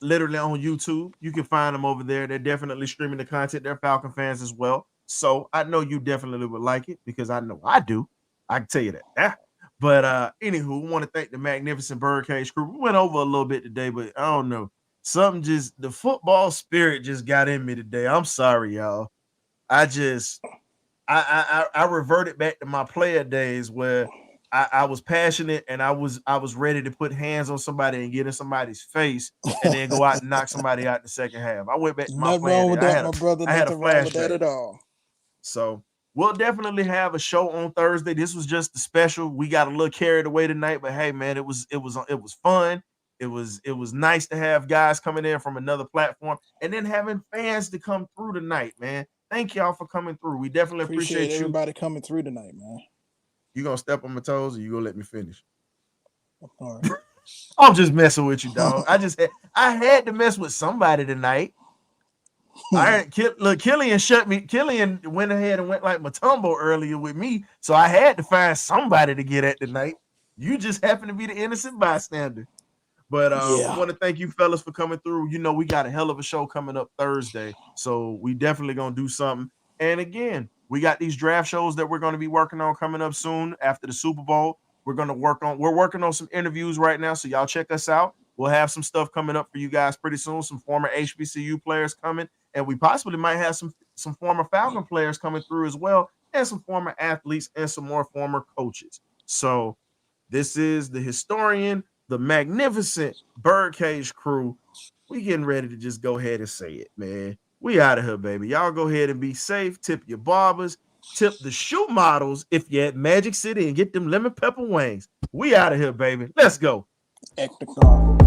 literally on YouTube. You can find them over there. They're definitely streaming the content. They're Falcon fans as well. So I know you definitely would like it, because I know I do. I can tell you that. But anywho, we want to thank the magnificent Birdcage crew. We went over a little bit today, but I don't know. Something just the football spirit just got in me today. I'm sorry, y'all. I just I reverted back to my player days where I was passionate and I was ready to put hands on somebody and get in somebody's face and then go out and knock somebody out in the second half. I went back to my Nothing player wrong day. with that, my brother. I had a Nothing wrong with that flashback. at all. So we'll definitely have a show on Thursday. This was just the special. We got a little carried away tonight, but hey, man, it was fun. It was nice to have guys coming in from another platform and then having fans to come through tonight, man. Thank y'all for coming through. We definitely Appreciate appreciate you. everybody coming through tonight, man. You gonna step on my toes or you gonna let me finish? All right. I'm just messing with you, dog. I had to mess with somebody tonight. Look, Killian shut me. Killian went ahead and went like Matumbo earlier with me, so I had to find somebody to get at tonight. You just happen to be the innocent bystander. But Yeah. want to thank you fellas for coming through. You know, we got a hell of a show coming up Thursday. So we definitely gonna do something. And again, we got these draft shows that we're gonna be working on coming up soon after the Super Bowl. We're working on some interviews right now. So y'all check us out. We'll have some stuff coming up for you guys pretty soon. Some former HBCU players coming, and we possibly might have some former Falcon players coming through as well, and some former athletes and some more former coaches. So this is the historian, the magnificent Birdcage crew. We getting ready to just go ahead and say it, man. We out of here, baby. Y'all go ahead and be safe. Tip your barbers. Tip the shoe models if you're at Magic City and get them lemon pepper wings. We out of here, baby. Let's go. Act the car.